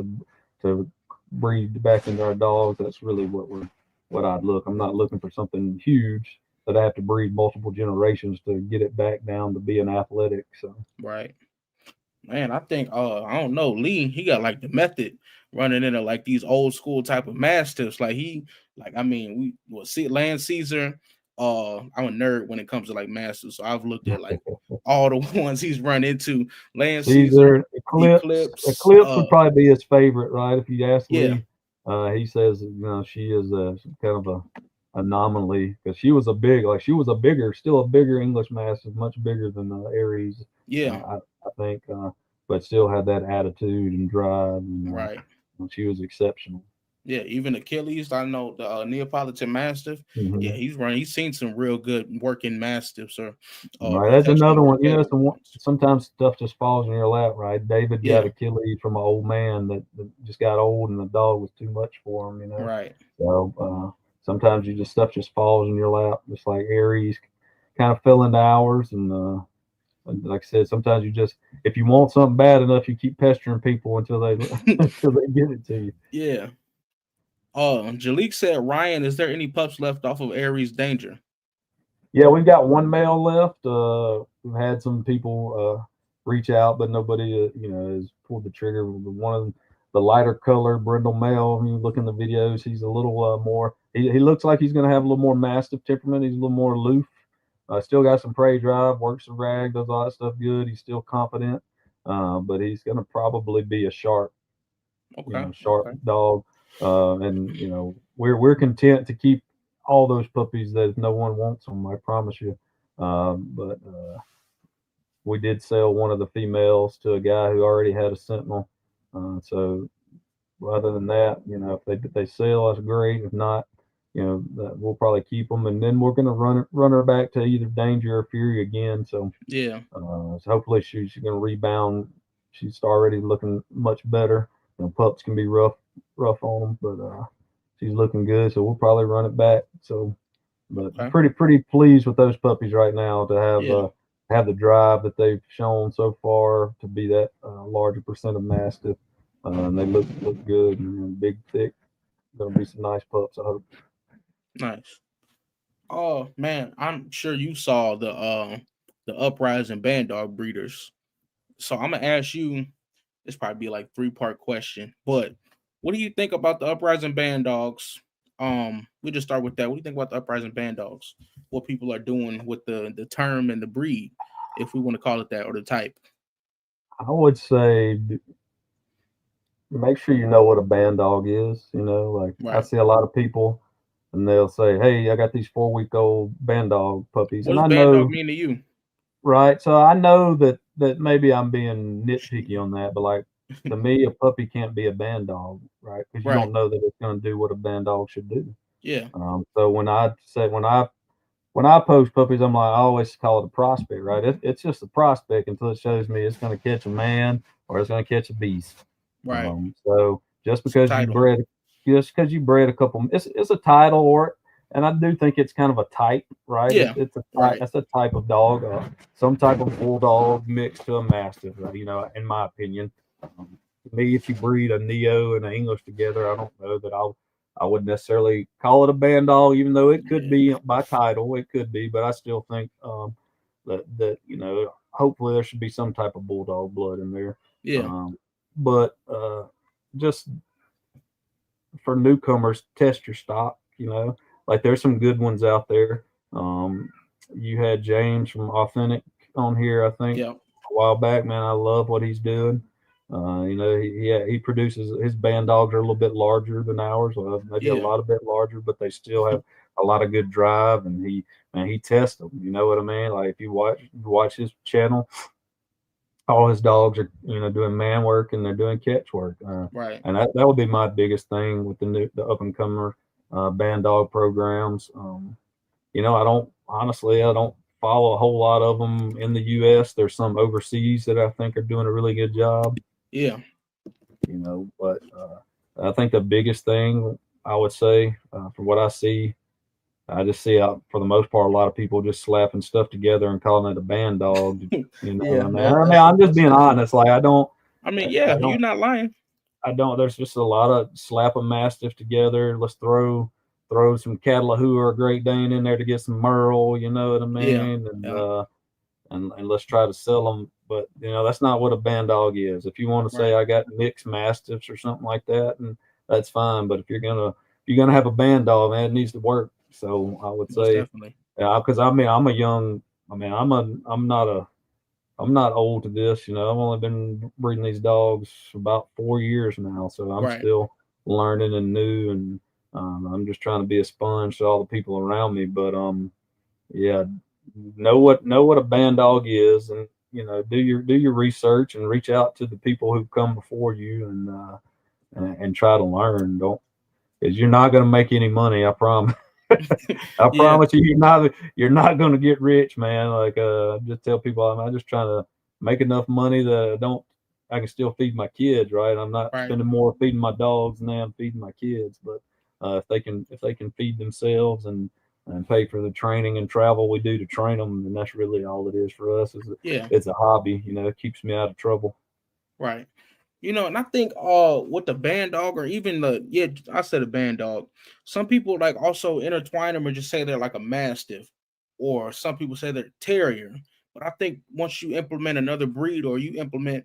[SPEAKER 2] to breed back into our dogs, that's really what I'd look. I'm not looking for something huge that I have to breed multiple generations to get it back down to being athletic. So
[SPEAKER 1] Right. Man, I think I don't know, Lee, he got like the method running into like these old school type of mastiffs. Like I mean, we will see Land Caesar. I'm a nerd when it comes to like mastiffs. So I've looked at like all the ones he's run into. Land Caesar,
[SPEAKER 2] Caesar,
[SPEAKER 1] Eclipse,
[SPEAKER 2] Eclipse would probably be his favorite, right? If you ask
[SPEAKER 1] yeah,
[SPEAKER 2] Lee, he says she is a kind of a anomaly because still a bigger English Mastiff, much bigger than Aries.
[SPEAKER 1] yeah,
[SPEAKER 2] I think, but still had that attitude and drive,
[SPEAKER 1] right.
[SPEAKER 2] and she was exceptional.
[SPEAKER 1] Yeah, even Achilles, I know the Neapolitan Mastiff. Yeah,
[SPEAKER 2] Hmm.
[SPEAKER 1] he's seen some real good working Mastiffs or
[SPEAKER 2] Right, that's another
[SPEAKER 1] professional
[SPEAKER 2] one.
[SPEAKER 1] pedigree ones.
[SPEAKER 2] Sometimes stuff just falls in your lap, right? David got
[SPEAKER 1] Yeah,
[SPEAKER 2] Achilles from an old man that just got old, and the dog was too much for him.
[SPEAKER 1] right.
[SPEAKER 2] So sometimes stuff just falls in your lap, just like Aries kind of fell into ours. And like I said, sometimes if you want something bad enough, you keep pestering people until they until they give it to you.
[SPEAKER 1] Yeah. Jalik said, Ryan, is there any pups left off of Aries Danger?
[SPEAKER 2] Yeah, we've got one male left. We've had some people reach out, but nobody, has pulled the trigger. One of the lighter color brindle male. When you look in the videos, he's a little more. He looks like he's going to have a little more Mastiff temperament. He's a little more aloof. Still got some prey drive, works the rag, does all that stuff good. He's still confident, but he's going to probably be a
[SPEAKER 1] Okay.
[SPEAKER 2] sharp
[SPEAKER 1] Okay.
[SPEAKER 2] dog. And we're content to keep all those puppies that no one wants them. I promise you. But we did sell one of the females to a guy who already had a sentinel. So other than that, if they sell, that's great. If not, we'll probably keep them, and then we're gonna run her back to either danger or fury again.
[SPEAKER 1] Yeah.
[SPEAKER 2] So hopefully she's gonna rebound. She's already looking much better. Pups can be rough on them, but she's looking good. So we'll probably run it back. So, but
[SPEAKER 1] Okay.
[SPEAKER 2] pretty pleased with those puppies right now to
[SPEAKER 1] Yeah.
[SPEAKER 2] have the drive that they've shown so far to be that larger percent of Mastiff. And they look good and big, thick. Gonna be some nice pups, I hope.
[SPEAKER 1] Nice. Oh man, I'm sure you saw the Uprising Band Dog breeders. So I'm gonna ask you. This probably be like three-part question, but what do you think about the Uprising Band Dogs? We just start with that. What do you think about the Uprising Band Dogs? What people are doing with the term and the breed, if we want to call it that, or the type?
[SPEAKER 2] I would say make sure you know what a band dog is. Like I
[SPEAKER 1] Right.
[SPEAKER 2] see a lot of people, and they'll say, "Hey, I got these 4-week-old band dog puppies,"
[SPEAKER 1] What
[SPEAKER 2] and
[SPEAKER 1] does
[SPEAKER 2] I
[SPEAKER 1] band dog
[SPEAKER 2] know,
[SPEAKER 1] mean to you?
[SPEAKER 2] right? So I know that maybe I'm being nitpicky on that, but like to me, a puppy can't be a band dog, right? Because you
[SPEAKER 1] Right.
[SPEAKER 2] don't know that it's going to do what a band dog should do.
[SPEAKER 1] Yeah.
[SPEAKER 2] So when I post puppies, I'm like I always call it a prospect, right? It's just a prospect until it shows me it's going to catch a man or it's going to catch a beast.
[SPEAKER 1] Right.
[SPEAKER 2] So
[SPEAKER 1] It's a title.
[SPEAKER 2] just because you bred a couple, it's a title and I do think it's kind of a type, right?
[SPEAKER 1] Yeah.
[SPEAKER 2] It's a type,
[SPEAKER 1] Right.
[SPEAKER 2] that's a type of dog, some type of bulldog mixed to a mastiff, in my opinion. To me, if you breed a Neo and an English together, I don't know that I would necessarily call it a band dog, even though it could
[SPEAKER 1] Yeah.
[SPEAKER 2] be by title, it could be, but I still think that hopefully there should be some type of bulldog blood in there.
[SPEAKER 1] Yeah.
[SPEAKER 2] Um, but just for newcomers, test your stock. Like there's some good ones out there. Um, you had James from Authentic on here, I think,
[SPEAKER 1] Yeah.
[SPEAKER 2] a while back. Man, I love what he's doing. He produces his band dogs are a little bit larger than ours, maybe a
[SPEAKER 1] Yeah.
[SPEAKER 2] lot a bit larger, but they still have a lot of good drive. And he tests them. You know what I mean? Like if you watch his channel, all his dogs are doing man work and they're doing catch work,
[SPEAKER 1] Right.
[SPEAKER 2] and that would be my biggest thing with the up and comer band dog programs. I don't follow a whole lot of them in the U.S. There's some overseas that I think are doing a really good job.
[SPEAKER 1] Yeah.
[SPEAKER 2] But I think the biggest thing I would say from what I see, I just see for the most part a lot of people just slapping stuff together and calling it a band dog.
[SPEAKER 1] Yeah.
[SPEAKER 2] I mean,
[SPEAKER 1] That, that's
[SPEAKER 2] I'm just
[SPEAKER 1] that's
[SPEAKER 2] being
[SPEAKER 1] common.
[SPEAKER 2] honest. Like
[SPEAKER 1] I mean,
[SPEAKER 2] I
[SPEAKER 1] yeah, you're
[SPEAKER 2] don't,
[SPEAKER 1] not lying.
[SPEAKER 2] I don't. There's just a lot of slap a mastiff together. Let's throw some Catalahoo or a Great Dane in there to get some Merle. You know what I
[SPEAKER 1] Yeah.
[SPEAKER 2] mean?
[SPEAKER 1] Yeah.
[SPEAKER 2] And let's try to sell them. But that's not what a band dog is. If you want to say
[SPEAKER 1] Right.
[SPEAKER 2] I got mixed mastiffs or something like that, and that's fine. But if you're gonna have a band dog, man, it needs to work. So I would
[SPEAKER 1] Most
[SPEAKER 2] say,
[SPEAKER 1] definitely.
[SPEAKER 2] yeah, because I mean I'm a young. I mean I'm not old to this. I've only been breeding these dogs for about 4 years now, so I'm
[SPEAKER 1] Right.
[SPEAKER 2] still learning and new, and I'm just trying to be a sponge to all the people around me. But yeah, know what a band dog is, and do your research and reach out to the people who come before you, and try to learn. Don't Because you're not going to make any money. I promise. I
[SPEAKER 1] Yeah.
[SPEAKER 2] promise you, you're not going to get rich, man. Like I just tell people, I'm just trying to make enough money that I can still feed my kids, right? I'm not
[SPEAKER 1] Right.
[SPEAKER 2] spending more feeding my dogs than I am feeding my kids. But if they can feed themselves and pay for the training and travel we do to train them, then that's really all it is for us.
[SPEAKER 1] Yeah.
[SPEAKER 2] It's a hobby. It keeps me out of trouble.
[SPEAKER 1] Right. And I think with the band dog or even I said a band dog. Some people like also intertwine them or just say they're like a mastiff, or some people say they're terrier. But I think once you implement another breed or you implement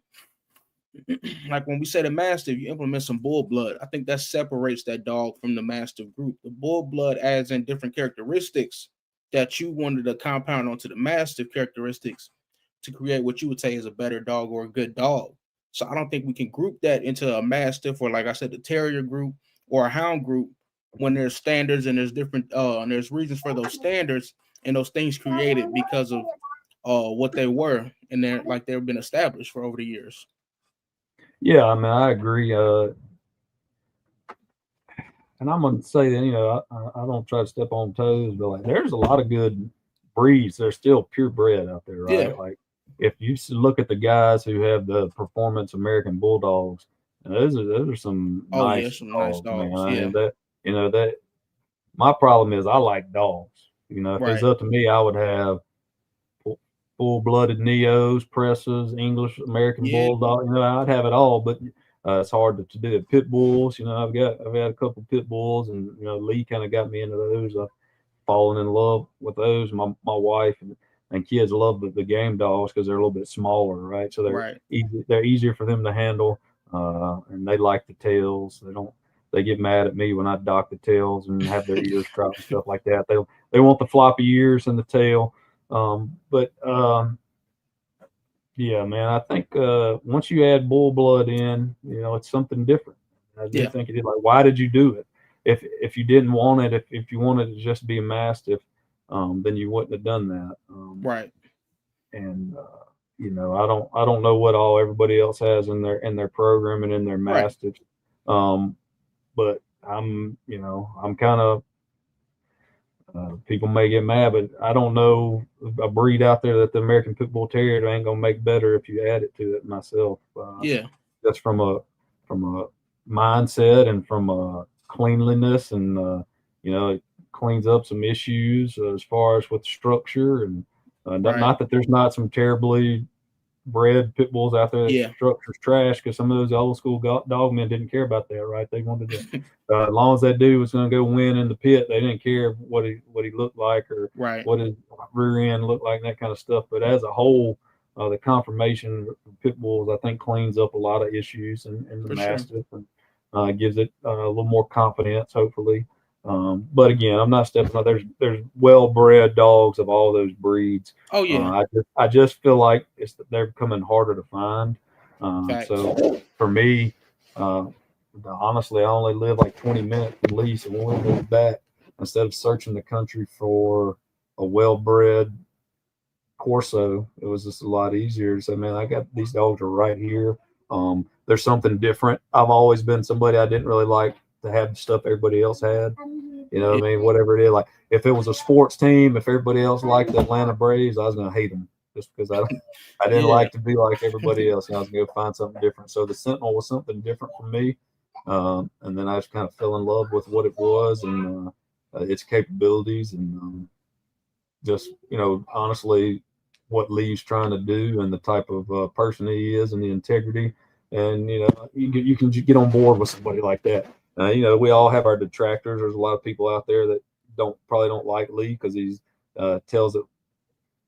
[SPEAKER 1] like when we say the mastiff, you implement some bull blood. I think that separates that dog from the mastiff group. The bull blood adds in different characteristics that you wanted to compound onto the mastiff characteristics to create what you would say is a better dog or a good dog. So I don't think we can group that into a mastiff or, like I said, the terrier group or a hound group when there's standards and there's different and there's reasons for those standards and those things created because of what they were and they've been established for over the years.
[SPEAKER 2] Yeah, I mean, I agree. And I'm gonna say that I don't try to step on toes, but like there's a lot of good breeds that are still purebred out there,
[SPEAKER 1] Yeah.
[SPEAKER 2] right? Like if you look at the guys who have the performance American Bulldogs, and those are some
[SPEAKER 1] Oh yeah,
[SPEAKER 2] nice
[SPEAKER 1] some nice
[SPEAKER 2] dogs, man.
[SPEAKER 1] dogs.
[SPEAKER 2] I
[SPEAKER 1] Yeah.
[SPEAKER 2] mean that my problem is I like dogs. If it's
[SPEAKER 1] Right.
[SPEAKER 2] up to me, I would have full blooded Neos, Presses, English, American
[SPEAKER 1] Yeah.
[SPEAKER 2] Bulldog. I'd have it all, but it's hard to do it. Pit Bulls, I've had a couple Pit Bulls, and Lee kind of got me into those. I've fallen in love with those. My wife and kids love the game dogs because they're a little bit smaller, right? So
[SPEAKER 1] Right.
[SPEAKER 2] they're easier for them to handle, and they like the tails. They get mad at me when I dock the tails and have their ears cropped and stuff like that. They want the floppy ears and the tail. But Yeah, man. I think once you add bull blood in, it's something different. I do
[SPEAKER 1] Yeah,
[SPEAKER 2] think it is. Like, why did you do it? If you didn't want it, if you wanted to just be a mastiff, then you wouldn't have done that.
[SPEAKER 1] right,
[SPEAKER 2] And I don't know what all everybody else has in their program and in their
[SPEAKER 1] right.
[SPEAKER 2] mastiffs. Um, but I'm kind of people may get mad, but I don't know a breed out there that the American Pit Bull Terrier ain't gonna make better if you add it to it myself.
[SPEAKER 1] Yeah,
[SPEAKER 2] Just from a mindset and from a cleanliness and it cleans up some issues as far as with structure and
[SPEAKER 1] right.
[SPEAKER 2] not that there's not some terribly bred pit bulls out there that
[SPEAKER 1] Yeah,
[SPEAKER 2] structure's trash because some of those old school dog men didn't care about that, right? They wanted to, as long as that dude was going to go win in the pit, they didn't care what he looked like or
[SPEAKER 1] right,
[SPEAKER 2] what his rear end looked like, and that kind of stuff. But as a whole, the conformation of pit bulls, I think, cleans up a lot of issues in the
[SPEAKER 1] for sure.
[SPEAKER 2] mastiff and gives it a little more confidence, hopefully. But again, I'm not stepping out. There's well-bred dogs of all those breeds.
[SPEAKER 1] Oh yeah,
[SPEAKER 2] I just feel like they're becoming harder to find.
[SPEAKER 1] facts.
[SPEAKER 2] So for me, uh, honestly, I only live like 20 minutes at least, and when we moved back, instead of searching the country for a well-bred Corso, it was just a lot easier to say, man, I got these dogs are right here. There's something different. I've always been somebody I didn't really like to have the stuff everybody else had. You know
[SPEAKER 1] Yeah,
[SPEAKER 2] what I mean? Whatever it is, like if it was a sports team, if everybody else liked the Atlanta Braves, I was gonna hate them just because I didn't
[SPEAKER 1] yeah,
[SPEAKER 2] like to be like everybody else. And I was gonna go find something different. So the Sentinel was something different for me, and then I just kind of fell in love with what it was and its capabilities and just honestly what Lee's trying to do and the type of person he is and the integrity and you can get on board with somebody like that. We all have our detractors. There's a lot of people out there that probably don't like Lee because he's tells it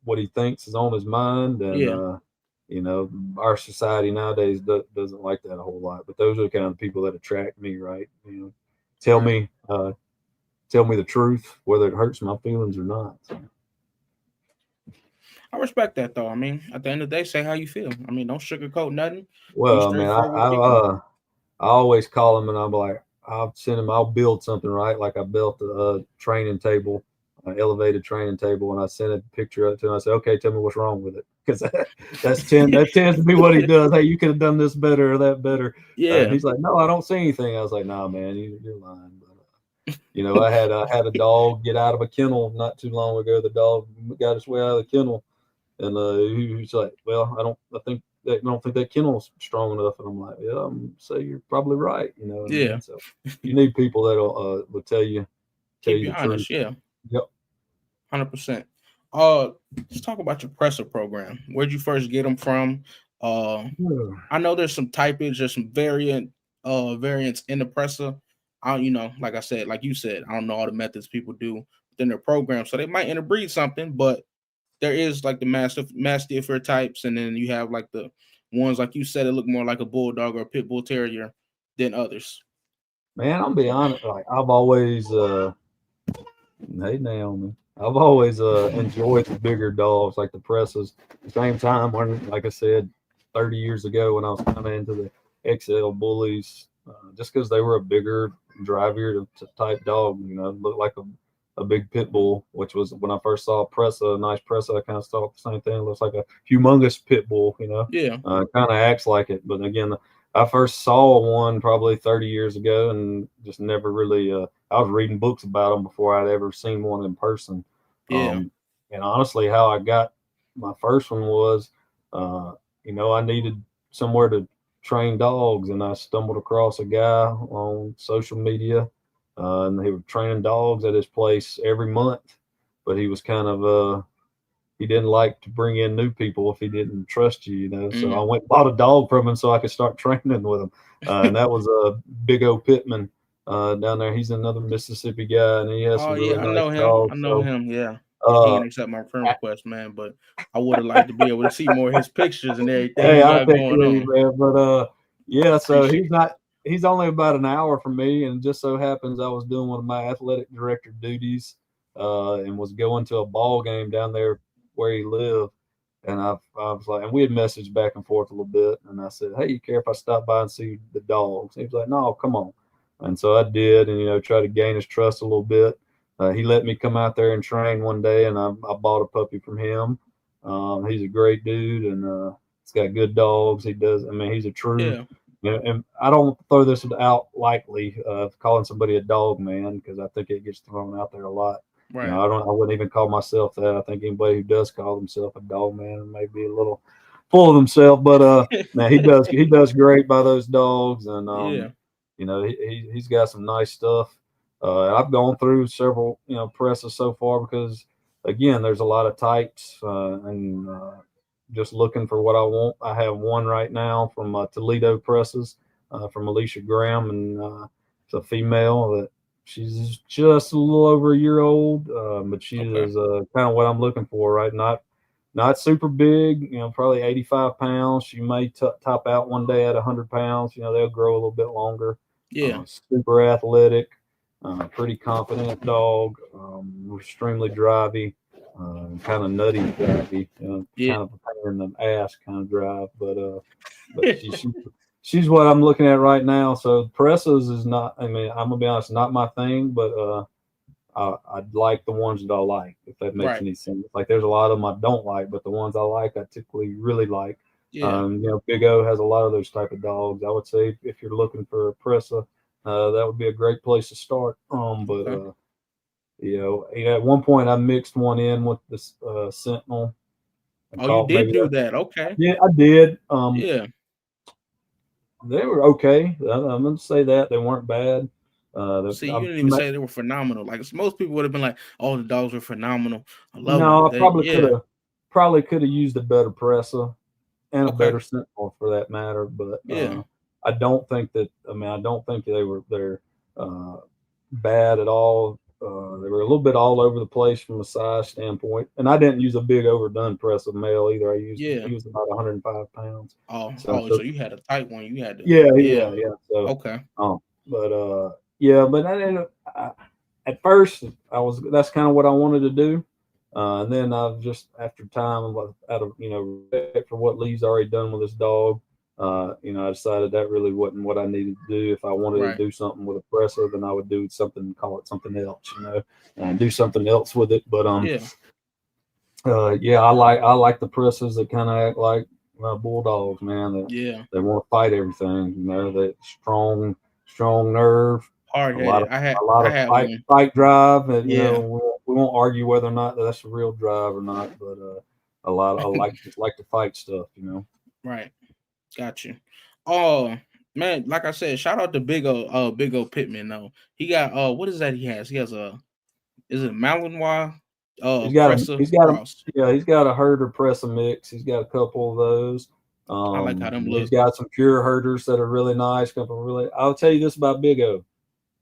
[SPEAKER 2] what he thinks is on his mind and
[SPEAKER 1] yeah,
[SPEAKER 2] our society nowadays doesn't like that a whole lot. But those are the kind of people that attract me, right? Tell
[SPEAKER 1] right.
[SPEAKER 2] me tell me the truth whether it hurts my feelings or not. So,
[SPEAKER 1] I respect that though. I mean, at the end of the day, say how you feel. I mean, don't sugarcoat nothing. Be
[SPEAKER 2] well, man,
[SPEAKER 1] straightforward with people.
[SPEAKER 2] I always call him and I'm like, I'll send him, I'll build something, right? Like I built a training table, an elevated training table, and I sent a picture of it to him. I said, okay, tell me what's wrong with it. Because that tends to be what he does. Hey, you could have done this better or that better. And
[SPEAKER 1] Yeah,
[SPEAKER 2] he's like, no, I don't see anything. I was like, nah, man, you're lying. But, I had a dog get out of a kennel not too long ago. The dog got his way out of the kennel and he's like, well, I don't think that kennel's strong enough. And I'm like, yeah, so you're probably right. You know what I
[SPEAKER 1] yeah.
[SPEAKER 2] mean? So you need people that'll will tell
[SPEAKER 1] Keep
[SPEAKER 2] you
[SPEAKER 1] you
[SPEAKER 2] the truth.
[SPEAKER 1] honest. Yeah,
[SPEAKER 2] Yep.
[SPEAKER 1] 100%. Let's talk about your presser program. Where'd you first get them from? Uh,
[SPEAKER 2] Yeah.
[SPEAKER 1] I know there's some typage, there's some variants in the presser. Like I said, like you said, I don't know all the methods people do within their program, so they might interbreed something, but there is like the mastiffer types, and then you have like the ones like you said that look more like a bulldog or a pit bull terrier than others.
[SPEAKER 2] Man, I'll be honest. Like I've always, hey Naomi, I've always enjoyed the bigger dogs, like the presses. At the same time, when, like I said, 30 years ago, when I was kind of into the XL bullies, just because they were a bigger, drivier type dog, looked like a big pit bull, which was when I first saw a nice pressa, I kind of thought the same thing. It looks like a humongous pit bull,
[SPEAKER 1] Yeah,
[SPEAKER 2] kind of acts like it. But again, I first saw one probably 30 years ago and just never really, I was reading books about them before I'd ever seen one in person.
[SPEAKER 1] yeah,
[SPEAKER 2] And honestly, how I got my first one was, I needed somewhere to train dogs, and I stumbled across a guy on social media, and he was training dogs at his place every month, but he was kind of he didn't like to bring in new people if he didn't trust you. So I
[SPEAKER 1] mm.
[SPEAKER 2] went and bought a dog from him so I could start training with him. And that was a Big O Pittman down there. He's another Mississippi guy, and he has
[SPEAKER 1] Oh
[SPEAKER 2] some really
[SPEAKER 1] yeah, I
[SPEAKER 2] nice
[SPEAKER 1] know him. I
[SPEAKER 2] dogs.
[SPEAKER 1] know
[SPEAKER 2] So,
[SPEAKER 1] him. Yeah, yeah. He
[SPEAKER 2] uh,
[SPEAKER 1] didn't accept my friend request, man. But I would have liked to be able to see more of his pictures and everything
[SPEAKER 2] hey,
[SPEAKER 1] he
[SPEAKER 2] I'll
[SPEAKER 1] got
[SPEAKER 2] take
[SPEAKER 1] going
[SPEAKER 2] care of
[SPEAKER 1] on.
[SPEAKER 2] you, man. But yeah, so
[SPEAKER 1] Appreciate that.
[SPEAKER 2] he's only about an hour from me, and just so happens I was doing one of my athletic director duties, and was going to a ball game down there where he lived. And I was like, and we had messaged back and forth a little bit. And I said, hey, you care if I stop by and see the dogs? He was like, no, come on. And so I did, and try to gain his trust a little bit. He let me come out there and train one day, and I bought a puppy from him. He's a great dude, and he's got good dogs. He does. I mean, he's a true.
[SPEAKER 1] Yeah.
[SPEAKER 2] And I don't throw this out lightly, calling somebody a dog man, because I think it gets thrown out there a lot.
[SPEAKER 1] Right.
[SPEAKER 2] I wouldn't even call myself that. I think anybody who does call themselves a dog man may be a little full of themselves. But now he does great by those dogs, and
[SPEAKER 1] Yeah.
[SPEAKER 2] he's got some nice stuff. I've gone through several presses so far because again, there's a lot of types, and just looking for what I want. I have one right now from Toledo presses, from Alicia Graham, and it's a female that she's just a little over a year old, but she
[SPEAKER 1] Okay.
[SPEAKER 2] is kind of what I'm looking for, right? Not super big, probably 85 pounds. She may top out one day at 100 pounds. They'll grow a little bit longer.
[SPEAKER 1] Yeah.
[SPEAKER 2] Super athletic, pretty confident dog, extremely drivey, kind of nutty drivey,
[SPEAKER 1] Yeah.
[SPEAKER 2] kind of a pain in the ass kind of drive. But she's what I'm looking at right now. So presses is not. I mean, I'm gonna be honest, not my thing. But I like the ones that I like. If that makes
[SPEAKER 1] Right.
[SPEAKER 2] any sense. Like there's a lot of them I don't like, but the ones I like, I typically really like.
[SPEAKER 1] Yeah.
[SPEAKER 2] Big O has a lot of those type of dogs. I would say if you're looking for a pressa, that would be a great place to start. But
[SPEAKER 1] Okay.
[SPEAKER 2] at one point I mixed one in with this Sentinel. I
[SPEAKER 1] Oh, you
[SPEAKER 2] thought
[SPEAKER 1] did
[SPEAKER 2] maybe
[SPEAKER 1] do that. Okay.
[SPEAKER 2] yeah, I did.
[SPEAKER 1] Yeah.
[SPEAKER 2] They were okay. I'm gonna say that they weren't bad.
[SPEAKER 1] See, you didn't even say they were phenomenal. Like most people would have been like, "Oh, the dogs were phenomenal. I love them."
[SPEAKER 2] No, I
[SPEAKER 1] They, yeah,
[SPEAKER 2] probably could have used a better presser and a
[SPEAKER 1] okay,
[SPEAKER 2] better Sentinel for that matter. But
[SPEAKER 1] yeah,
[SPEAKER 2] I don't think that. I mean, I don't think they're uh, bad at all. They were a little bit all over the place from a size standpoint, and I didn't use a big overdone press of male either.
[SPEAKER 1] yeah.
[SPEAKER 2] He was about 105 pounds.
[SPEAKER 1] So you had a tight one. You had to, yeah,
[SPEAKER 2] Yeah. So,
[SPEAKER 1] okay,
[SPEAKER 2] but yeah, but at first I was that's kind of what I wanted to do. And then I've just after time, out of respect for what Lee's already done with his dog, I decided that really wasn't what I needed to do. If I wanted to
[SPEAKER 1] right,
[SPEAKER 2] do something with a presser, then I would do something, call it something else, and do something else with it. But
[SPEAKER 1] yeah,
[SPEAKER 2] yeah, I like the presses that kind of act like bulldogs, man.
[SPEAKER 1] yeah.
[SPEAKER 2] They want to fight everything, that strong nerve,
[SPEAKER 1] Hard
[SPEAKER 2] a lot of
[SPEAKER 1] headed.
[SPEAKER 2] a lot
[SPEAKER 1] I
[SPEAKER 2] of
[SPEAKER 1] had one.
[SPEAKER 2] fight drive. And
[SPEAKER 1] Yeah,
[SPEAKER 2] we won't argue whether or not that's a real drive or not, but a lot I like to fight stuff.
[SPEAKER 1] right. Got you. Oh man, like I said, shout out to Big O Pittman though. He got what is that he has? He has a is it a Malinois presser
[SPEAKER 2] He's got a
[SPEAKER 1] cross.
[SPEAKER 2] yeah, he's got a herder presser mix. He's got a couple of those.
[SPEAKER 1] I like how them
[SPEAKER 2] He's
[SPEAKER 1] look.
[SPEAKER 2] got some pure herders that are really nice. Couple really, I'll tell you this about Big O.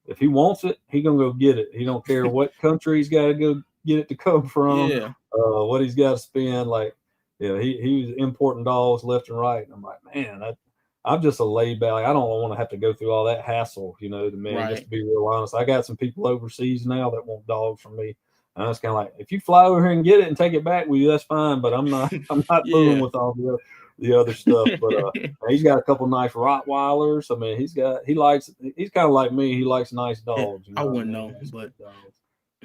[SPEAKER 2] If he wants it, he gonna go get it. He don't care what country he's got to go get it to come from,
[SPEAKER 1] Yeah,
[SPEAKER 2] what he's got to spend. Like, he was importing dogs left and right. And I'm like, man, I'm just a laid back. Like, I don't want to have to go through all that hassle, to me. Just
[SPEAKER 1] right.
[SPEAKER 2] to be real honest, I got some people overseas now that want dogs from me. And I was kind of like, if you fly over here and get it and take it back with you, that's fine. But I'm not. I'm not fooling
[SPEAKER 1] Yeah.
[SPEAKER 2] with all the other stuff. But he's got a couple nice Rottweilers. I mean, he's kind of like me. He likes nice
[SPEAKER 1] Yeah,
[SPEAKER 2] dogs. You
[SPEAKER 1] I
[SPEAKER 2] know what I
[SPEAKER 1] wouldn't
[SPEAKER 2] mean?
[SPEAKER 1] know,
[SPEAKER 2] He's
[SPEAKER 1] but
[SPEAKER 2] good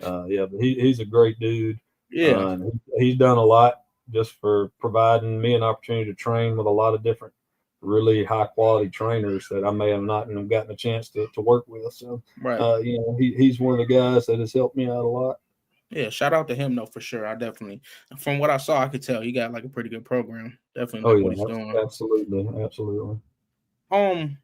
[SPEAKER 2] dogs. Yeah, but he's a great dude.
[SPEAKER 1] yeah,
[SPEAKER 2] And he's done a lot just for providing me an opportunity to train with a lot of different really high quality trainers that I may have not gotten a chance to work with. So,
[SPEAKER 1] right.
[SPEAKER 2] he's one of the guys that has helped me out a lot.
[SPEAKER 1] Yeah, shout out to him though for sure. I definitely, from what I saw, I could tell he got like a pretty good program. Definitely
[SPEAKER 2] Oh
[SPEAKER 1] like what
[SPEAKER 2] yeah,
[SPEAKER 1] he's doing.
[SPEAKER 2] absolutely.
[SPEAKER 1] Um,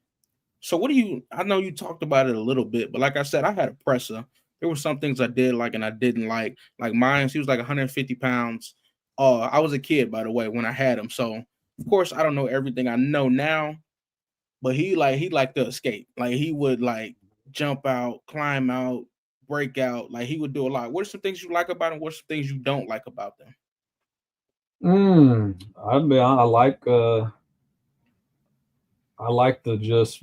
[SPEAKER 1] so what do you? I know you talked about it a little bit, but like I said, I had a presser. There were some things I did like and I didn't like. Like mine, he was like 150 pounds. I was a kid by the way when I had him, so of course I don't know everything I know now. But he liked to escape. Like he would like jump out, climb out, break out. Like he would do a lot. What are some things you like about him? What are some things you don't like about them?
[SPEAKER 2] I like the just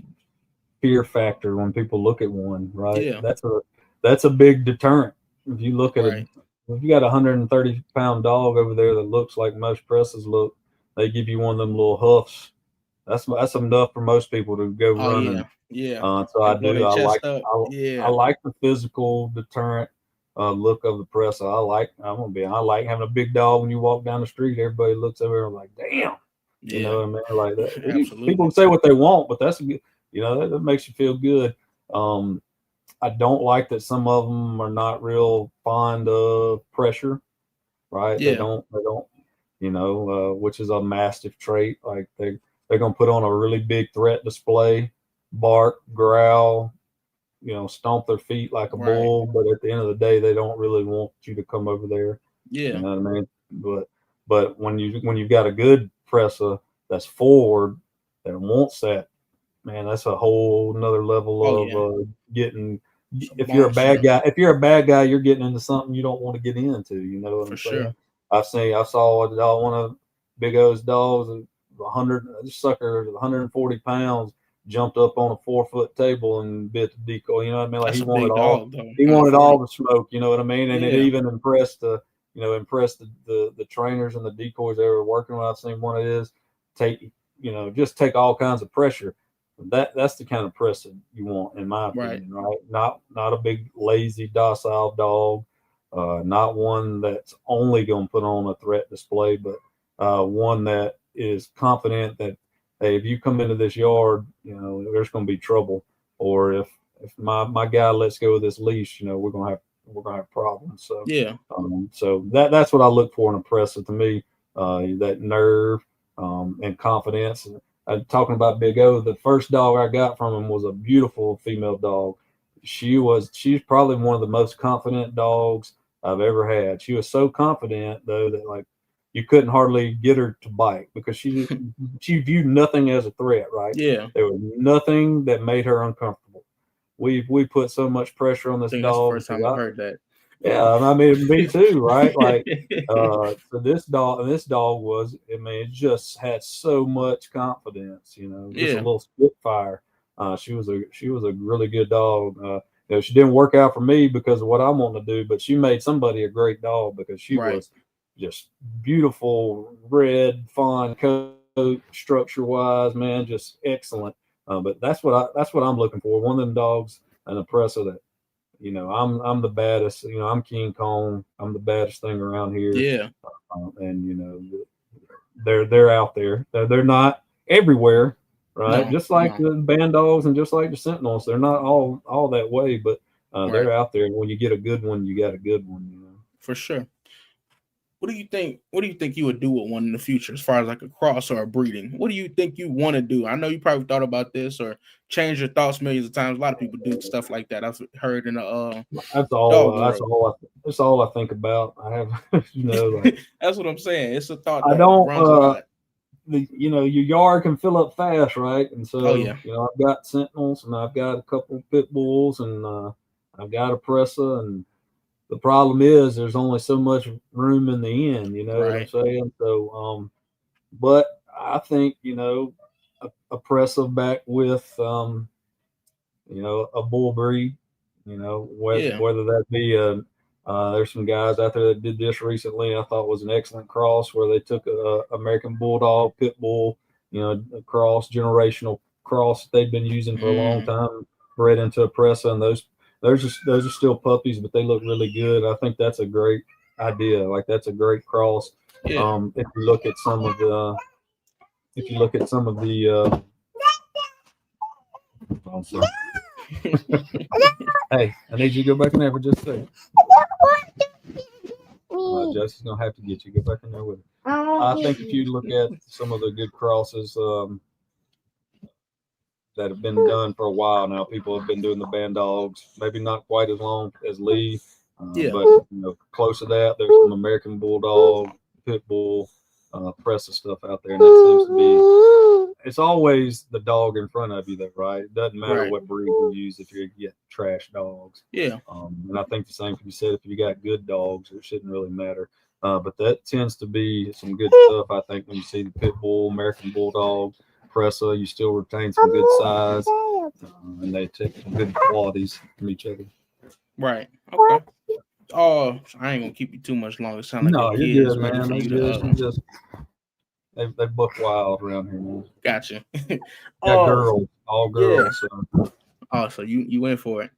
[SPEAKER 2] fear factor when people look at one, right?
[SPEAKER 1] Yeah,
[SPEAKER 2] That's a big deterrent. If you look at
[SPEAKER 1] right.
[SPEAKER 2] if you got a 130-pound dog over there that looks like most presses look, they give you one of them little huffs. That's enough for most people to go
[SPEAKER 1] Oh yeah,
[SPEAKER 2] running.
[SPEAKER 1] yeah.
[SPEAKER 2] So
[SPEAKER 1] And blow their chest up.
[SPEAKER 2] I
[SPEAKER 1] Yeah,
[SPEAKER 2] like the physical deterrent look of the press. I like having a big dog when you walk down the street. Everybody looks over and like, damn, you know
[SPEAKER 1] yeah.
[SPEAKER 2] what I mean? Like that. People
[SPEAKER 1] Absolutely.
[SPEAKER 2] say what they want, but that's a good, that makes you feel good. Um, I don't like that some of them are not real fond of pressure, right?
[SPEAKER 1] Yeah,
[SPEAKER 2] They don't, which is a mastiff trait. Like they're gonna put on a really big threat display, bark, growl, stomp their feet like a
[SPEAKER 1] right.
[SPEAKER 2] bull. But at the end of the day, they don't really want you to come over there. You
[SPEAKER 1] Yeah,
[SPEAKER 2] know what I mean? But when you've got a good presser that's forward that wants that, man, that's a whole another
[SPEAKER 1] oh
[SPEAKER 2] level
[SPEAKER 1] yeah.
[SPEAKER 2] of getting.
[SPEAKER 1] It's a
[SPEAKER 2] If you're a bad
[SPEAKER 1] monster
[SPEAKER 2] guy, you're getting into something you don't want to get into. You know what
[SPEAKER 1] for
[SPEAKER 2] I'm
[SPEAKER 1] sure.
[SPEAKER 2] saying? I saw a dog, one of Big O's dogs, 100, this sucker, 140 pounds, jumped up on a 4-foot table and bit the decoy. You know what I mean? Like
[SPEAKER 1] That's a big dog though.
[SPEAKER 2] he wanted all
[SPEAKER 1] 140.
[SPEAKER 2] the smoke. You know what I mean? And it
[SPEAKER 1] Yeah,
[SPEAKER 2] even impressed the trainers and the decoys they were working with. I've seen one of his take, just take all kinds of pressure. That's the kind of press that you want, in my
[SPEAKER 1] right.
[SPEAKER 2] opinion, right? Not a big lazy docile dog, not one that's only going to put on a threat display, but one that is confident that, hey, if you come into this yard, there's going to be trouble, or if my guy lets go of this leash, we're gonna have problems.
[SPEAKER 1] Yeah,
[SPEAKER 2] So that's what I look for in a presser. To me, that nerve and confidence. Talking about Big O, the first dog I got from him was a beautiful female dog. She's probably one of the most confident dogs I've ever had. She was so confident though that like you couldn't hardly get her to bite because she viewed nothing as a threat. Right?
[SPEAKER 1] yeah.
[SPEAKER 2] There was nothing that made her uncomfortable. We put so much pressure on
[SPEAKER 1] I
[SPEAKER 2] this
[SPEAKER 1] think that's the
[SPEAKER 2] dog
[SPEAKER 1] first time I've
[SPEAKER 2] because
[SPEAKER 1] heard that.
[SPEAKER 2] yeah, I mean, me too, right? Like, so this dog was, I mean, it just had so much confidence, just a
[SPEAKER 1] Yeah,
[SPEAKER 2] little spitfire. She was a really good dog. She didn't work out for me because of what I'm wanting to do, but she made somebody a great dog because she
[SPEAKER 1] right.
[SPEAKER 2] was just beautiful, red, fawn coat, structure wise, man, just excellent. But that's what I'm looking for. One of them dogs, an oppressor that I'm the baddest. I'm King Kong. I'm the baddest thing around here,
[SPEAKER 1] Yeah,
[SPEAKER 2] and they're out there. They're not everywhere, right?
[SPEAKER 1] no,
[SPEAKER 2] Just like
[SPEAKER 1] no,
[SPEAKER 2] the band dogs and just like the sentinels, they're not all that way, but
[SPEAKER 1] right.
[SPEAKER 2] they're out there. And when you get a good one, you got a good one.
[SPEAKER 1] For sure. What do you think? What do you think you would do with one in the future, as far as like a cross or a breeding? What do you think you want to do? I know you probably thought about this or changed your thoughts millions of times. A lot of people do stuff like that. I've heard in the
[SPEAKER 2] That's all.
[SPEAKER 1] dog world.
[SPEAKER 2] That's all I think about. I have, like
[SPEAKER 1] That's what I'm saying. It's a thought
[SPEAKER 2] I
[SPEAKER 1] that
[SPEAKER 2] don't.
[SPEAKER 1] runs a lot.
[SPEAKER 2] Your yard can fill up fast, right? And
[SPEAKER 1] Oh
[SPEAKER 2] so
[SPEAKER 1] yeah,
[SPEAKER 2] I've got sentinels and I've got a couple of pit bulls and I've got a pressa. And the problem is there's only so much room in the end. You know what I'm
[SPEAKER 1] right.
[SPEAKER 2] saying? So, but I think a pressa back with a bull breed.
[SPEAKER 1] Yeah.
[SPEAKER 2] Whether that be there's some guys out there that did this recently. I thought was an excellent cross where they took a American Bulldog, Pit Bull, a cross, generational cross they've been using for a long
[SPEAKER 1] Mm,
[SPEAKER 2] time, bred into a pressa, and those are still puppies, but they look really good. I think that's a great idea. Like that's a great cross.
[SPEAKER 1] yeah.
[SPEAKER 2] If you look at some of the, if you look at some of the, hey, I need you to go back in there for just a second. Jesse's gonna have to get you. Go back in there with it. I think if you look at some of the good crosses that have been done for a while now, people have been doing the band dogs. Maybe not quite as long as Lee,
[SPEAKER 1] Yeah.
[SPEAKER 2] but close to that. There's some American Bulldog, Pit Bull, Pressa stuff out there, and that seems to be. It's always the dog in front of you, though, right? It doesn't matter
[SPEAKER 1] Right.
[SPEAKER 2] what breed you use if you get trash dogs.
[SPEAKER 1] Yeah.
[SPEAKER 2] And I think the same can be said if you got good dogs. It shouldn't really matter. But that tends to be some good stuff. I think when you see the Pit Bull, American Bulldog, Pressa, you still retain some good size, and they take some good qualities from each other.
[SPEAKER 1] Right. Okay. Oh, I ain't gonna keep you too much longer. It sound like your
[SPEAKER 2] No, you're
[SPEAKER 1] kids
[SPEAKER 2] good,
[SPEAKER 1] ready
[SPEAKER 2] man.
[SPEAKER 1] for
[SPEAKER 2] They
[SPEAKER 1] you to.
[SPEAKER 2] just they book wild around here, man.
[SPEAKER 1] Gotcha.
[SPEAKER 2] Got
[SPEAKER 1] Oh,
[SPEAKER 2] girls, all
[SPEAKER 1] yeah.
[SPEAKER 2] girls. So
[SPEAKER 1] Oh, so you went for it.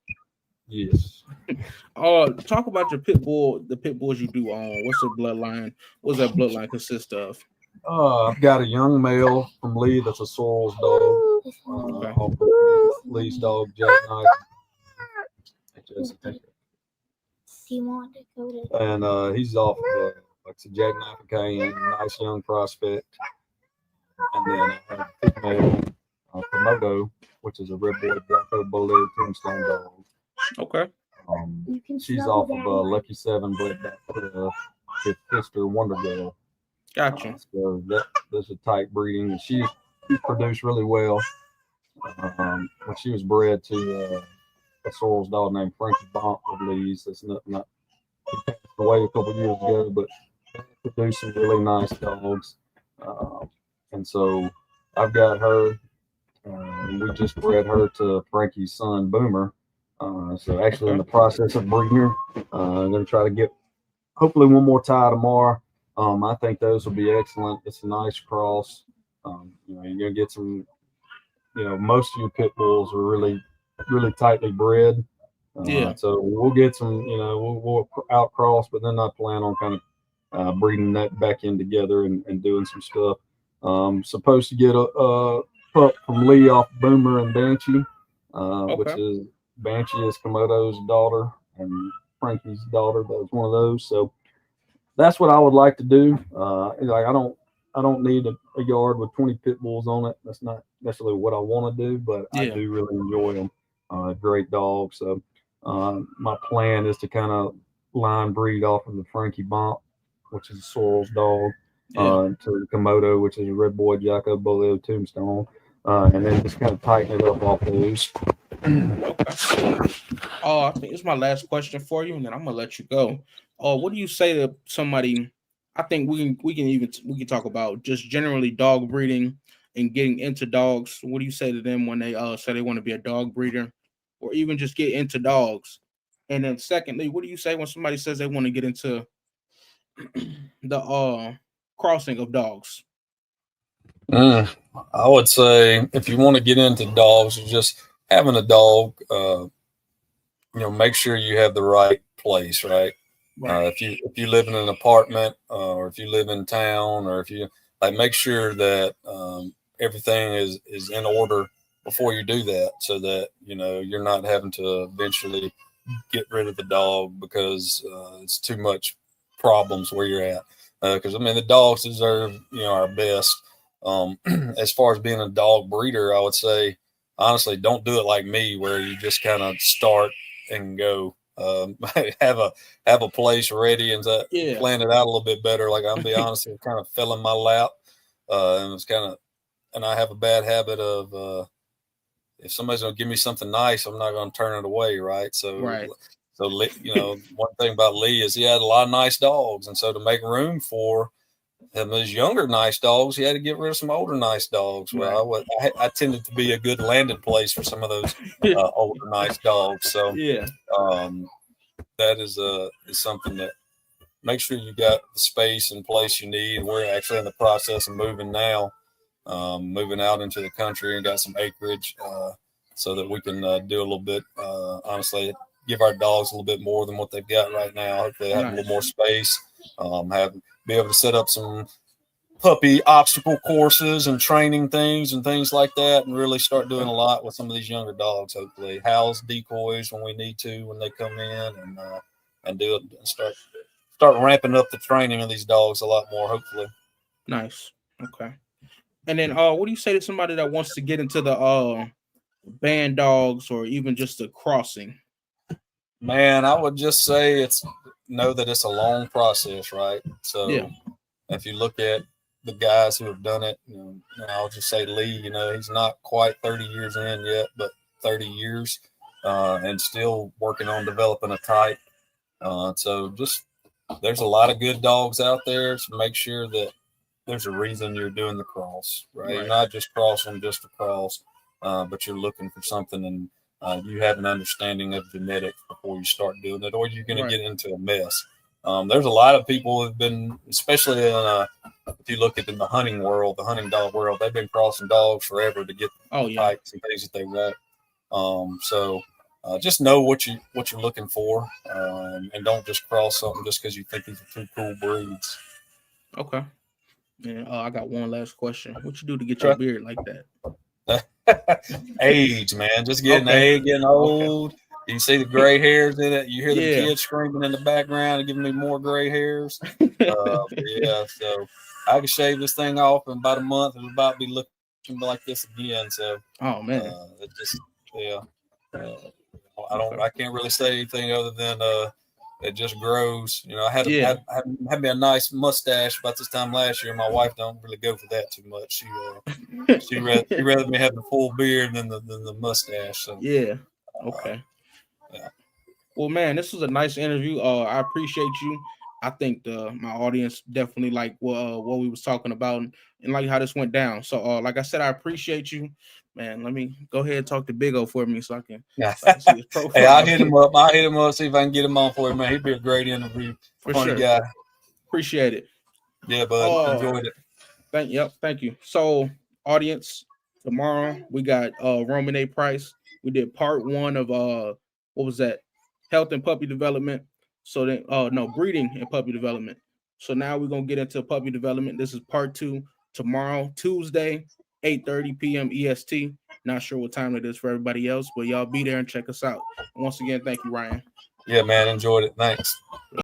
[SPEAKER 2] yes.
[SPEAKER 1] Talk about your pit bull. The pit bulls you do own. What's the bloodline? What's that bloodline consist of?
[SPEAKER 2] I've got a young male from Lee that's a Sorrells dog.
[SPEAKER 1] Okay.
[SPEAKER 2] Off of Lee's dog, Jackknife.
[SPEAKER 3] Do you want to go to?
[SPEAKER 2] And he's off of, like I said, Jackknife and Cayenne, nice young prospect. And then I have a female, Komodo, which is a red boy Draco Bullet Tombstone dog.
[SPEAKER 1] Okay.
[SPEAKER 2] She's off of Lucky Seven, bred back to his sister Wonder Girl.
[SPEAKER 1] Gotcha.
[SPEAKER 2] So that's a tight breeding, and she's produced really well. When she was bred to a Sorrells dog named Frankie Bonk of Lee's, that's not he passed away a couple years ago, but produced some really nice dogs. And so I've got her. We just bred her to Frankie's son Boomer. So actually in the process of breeding her, I'm going to try to get hopefully one more tie tomorrow. I think those will be excellent. It's a nice cross. You're going to get some. Most of your pit bulls are really, really tightly bred.
[SPEAKER 1] Yeah.
[SPEAKER 2] So we'll get some. We'll out cross, but then I plan on kind of breeding that back in together and doing some stuff. Supposed to get a pup from Lee off Boomer and Banshee, which is Banshee is Komodo's daughter and Frankie's daughter. That was one of those. So that's what I would like to do. Like I don't need a yard with 20 pit bulls on it. That's not necessarily what I want to do, but I do really enjoy them. Great dogs. So my plan is to kind of line breed off of the Frankie Bonk, which is a Sorrells dog, to the Komodo, which is a red boy Jacko Boleo Tombstone, and then just kind of tighten it up off those.
[SPEAKER 1] Okay. I think it's my last question for you, and then I'm gonna let you go. What do you say to somebody? I think we can talk about just generally dog breeding and getting into dogs. What do you say to them when they say they want to be a dog breeder, or even just get into dogs? And then secondly, what do you say when somebody says they want to get into the crossing of dogs?
[SPEAKER 2] I would say if you want to get into dogs, just having a dog, make sure you have the right place, right? If you live in an apartment, or if you live in town, or if you make sure that everything is in order before you do that, so that you're not having to eventually get rid of the dog because it's too much problems where you're at. Because the dogs deserve our best. As far as being a dog breeder, I would say honestly, don't do it like me, where you just kind of start and go. Have a place ready and plan it out a little bit better. Like I'm be honest, it kind of fell in my lap, and it's and I have a bad habit of if somebody's gonna give me something nice, I'm not gonna turn it away, right? So one thing about Lee is he had a lot of nice dogs, and so to make room for those younger nice dogs, he had to get rid of some older nice dogs. Well, I tended to be a good landing place for some of those older nice dogs. So that is something that make sure you got the space and place you need. We're actually in the process of moving now, moving out into the country and got some acreage so that we can do a little bit, honestly, give our dogs a little bit more than what they've got right now. Hopefully have a little more space, be able to set up some puppy obstacle courses and training things and things like that, and really start doing a lot with some of these younger dogs. Hopefully house decoys when we need to, when they come in, and do it and start ramping up the training of these dogs a lot more, hopefully.
[SPEAKER 1] Nice. Okay. And then what do you say to somebody that wants to get into the band dogs or even just the crossing?
[SPEAKER 2] Man, I would just say know that it's a long process, right? So if you look at the guys who have done it, I'll just say Lee, he's not quite 30 years in yet, but 30 years and still working on developing a type. So just there's a lot of good dogs out there. So make sure that there's a reason you're doing the cross, right? You're not just crossing just to cross, but you're looking for something. And you have an understanding of genetics before you start doing it, or you're going to get into a mess. There's a lot of people who have been, especially in if you look at in the hunting world, the hunting dog world, they've been crossing dogs forever to get types and things that they want. So just know what you're looking for, and don't just cross something just because you think these are two cool breeds.
[SPEAKER 1] Okay. Yeah. I got one last question. What you do to get your beard like that?
[SPEAKER 2] Age, man. Just getting old. Okay. You see the gray hairs in it. You hear the kids screaming in the background and giving me more gray hairs. Yeah, so I can shave this thing off in about a month. It'll about be looking like this again. So,
[SPEAKER 1] man,
[SPEAKER 2] it just I can't really say anything other than it just grows. You know, I had me a nice mustache about this time last year. My wife don't really go for that too much. She rather me have the full beard than the mustache. So
[SPEAKER 1] okay. Well, man, this was a nice interview. I appreciate you. I think my audience definitely like what we was talking about and like how this went down. So, like I said, I appreciate you, man. Let me go ahead and talk to Big O for me so I can see his profile.
[SPEAKER 2] Hey, I'll hit him up. See if I can get him on for you, man. He'd be a great interview. Funny guy.
[SPEAKER 1] Appreciate it.
[SPEAKER 2] Yeah, bud. Enjoyed it.
[SPEAKER 1] Thank you. So, audience, tomorrow we got Roman A. Price. We did part 1 of what was that? Health and puppy development. So then, breeding and puppy development. So now we're gonna get into puppy development. This is part 2 tomorrow, Tuesday, 8:30 p.m. EST. Not sure what time it is for everybody else, but y'all be there and check us out. And once again, thank you, Ryan.
[SPEAKER 2] Yeah, man, enjoyed it. Thanks.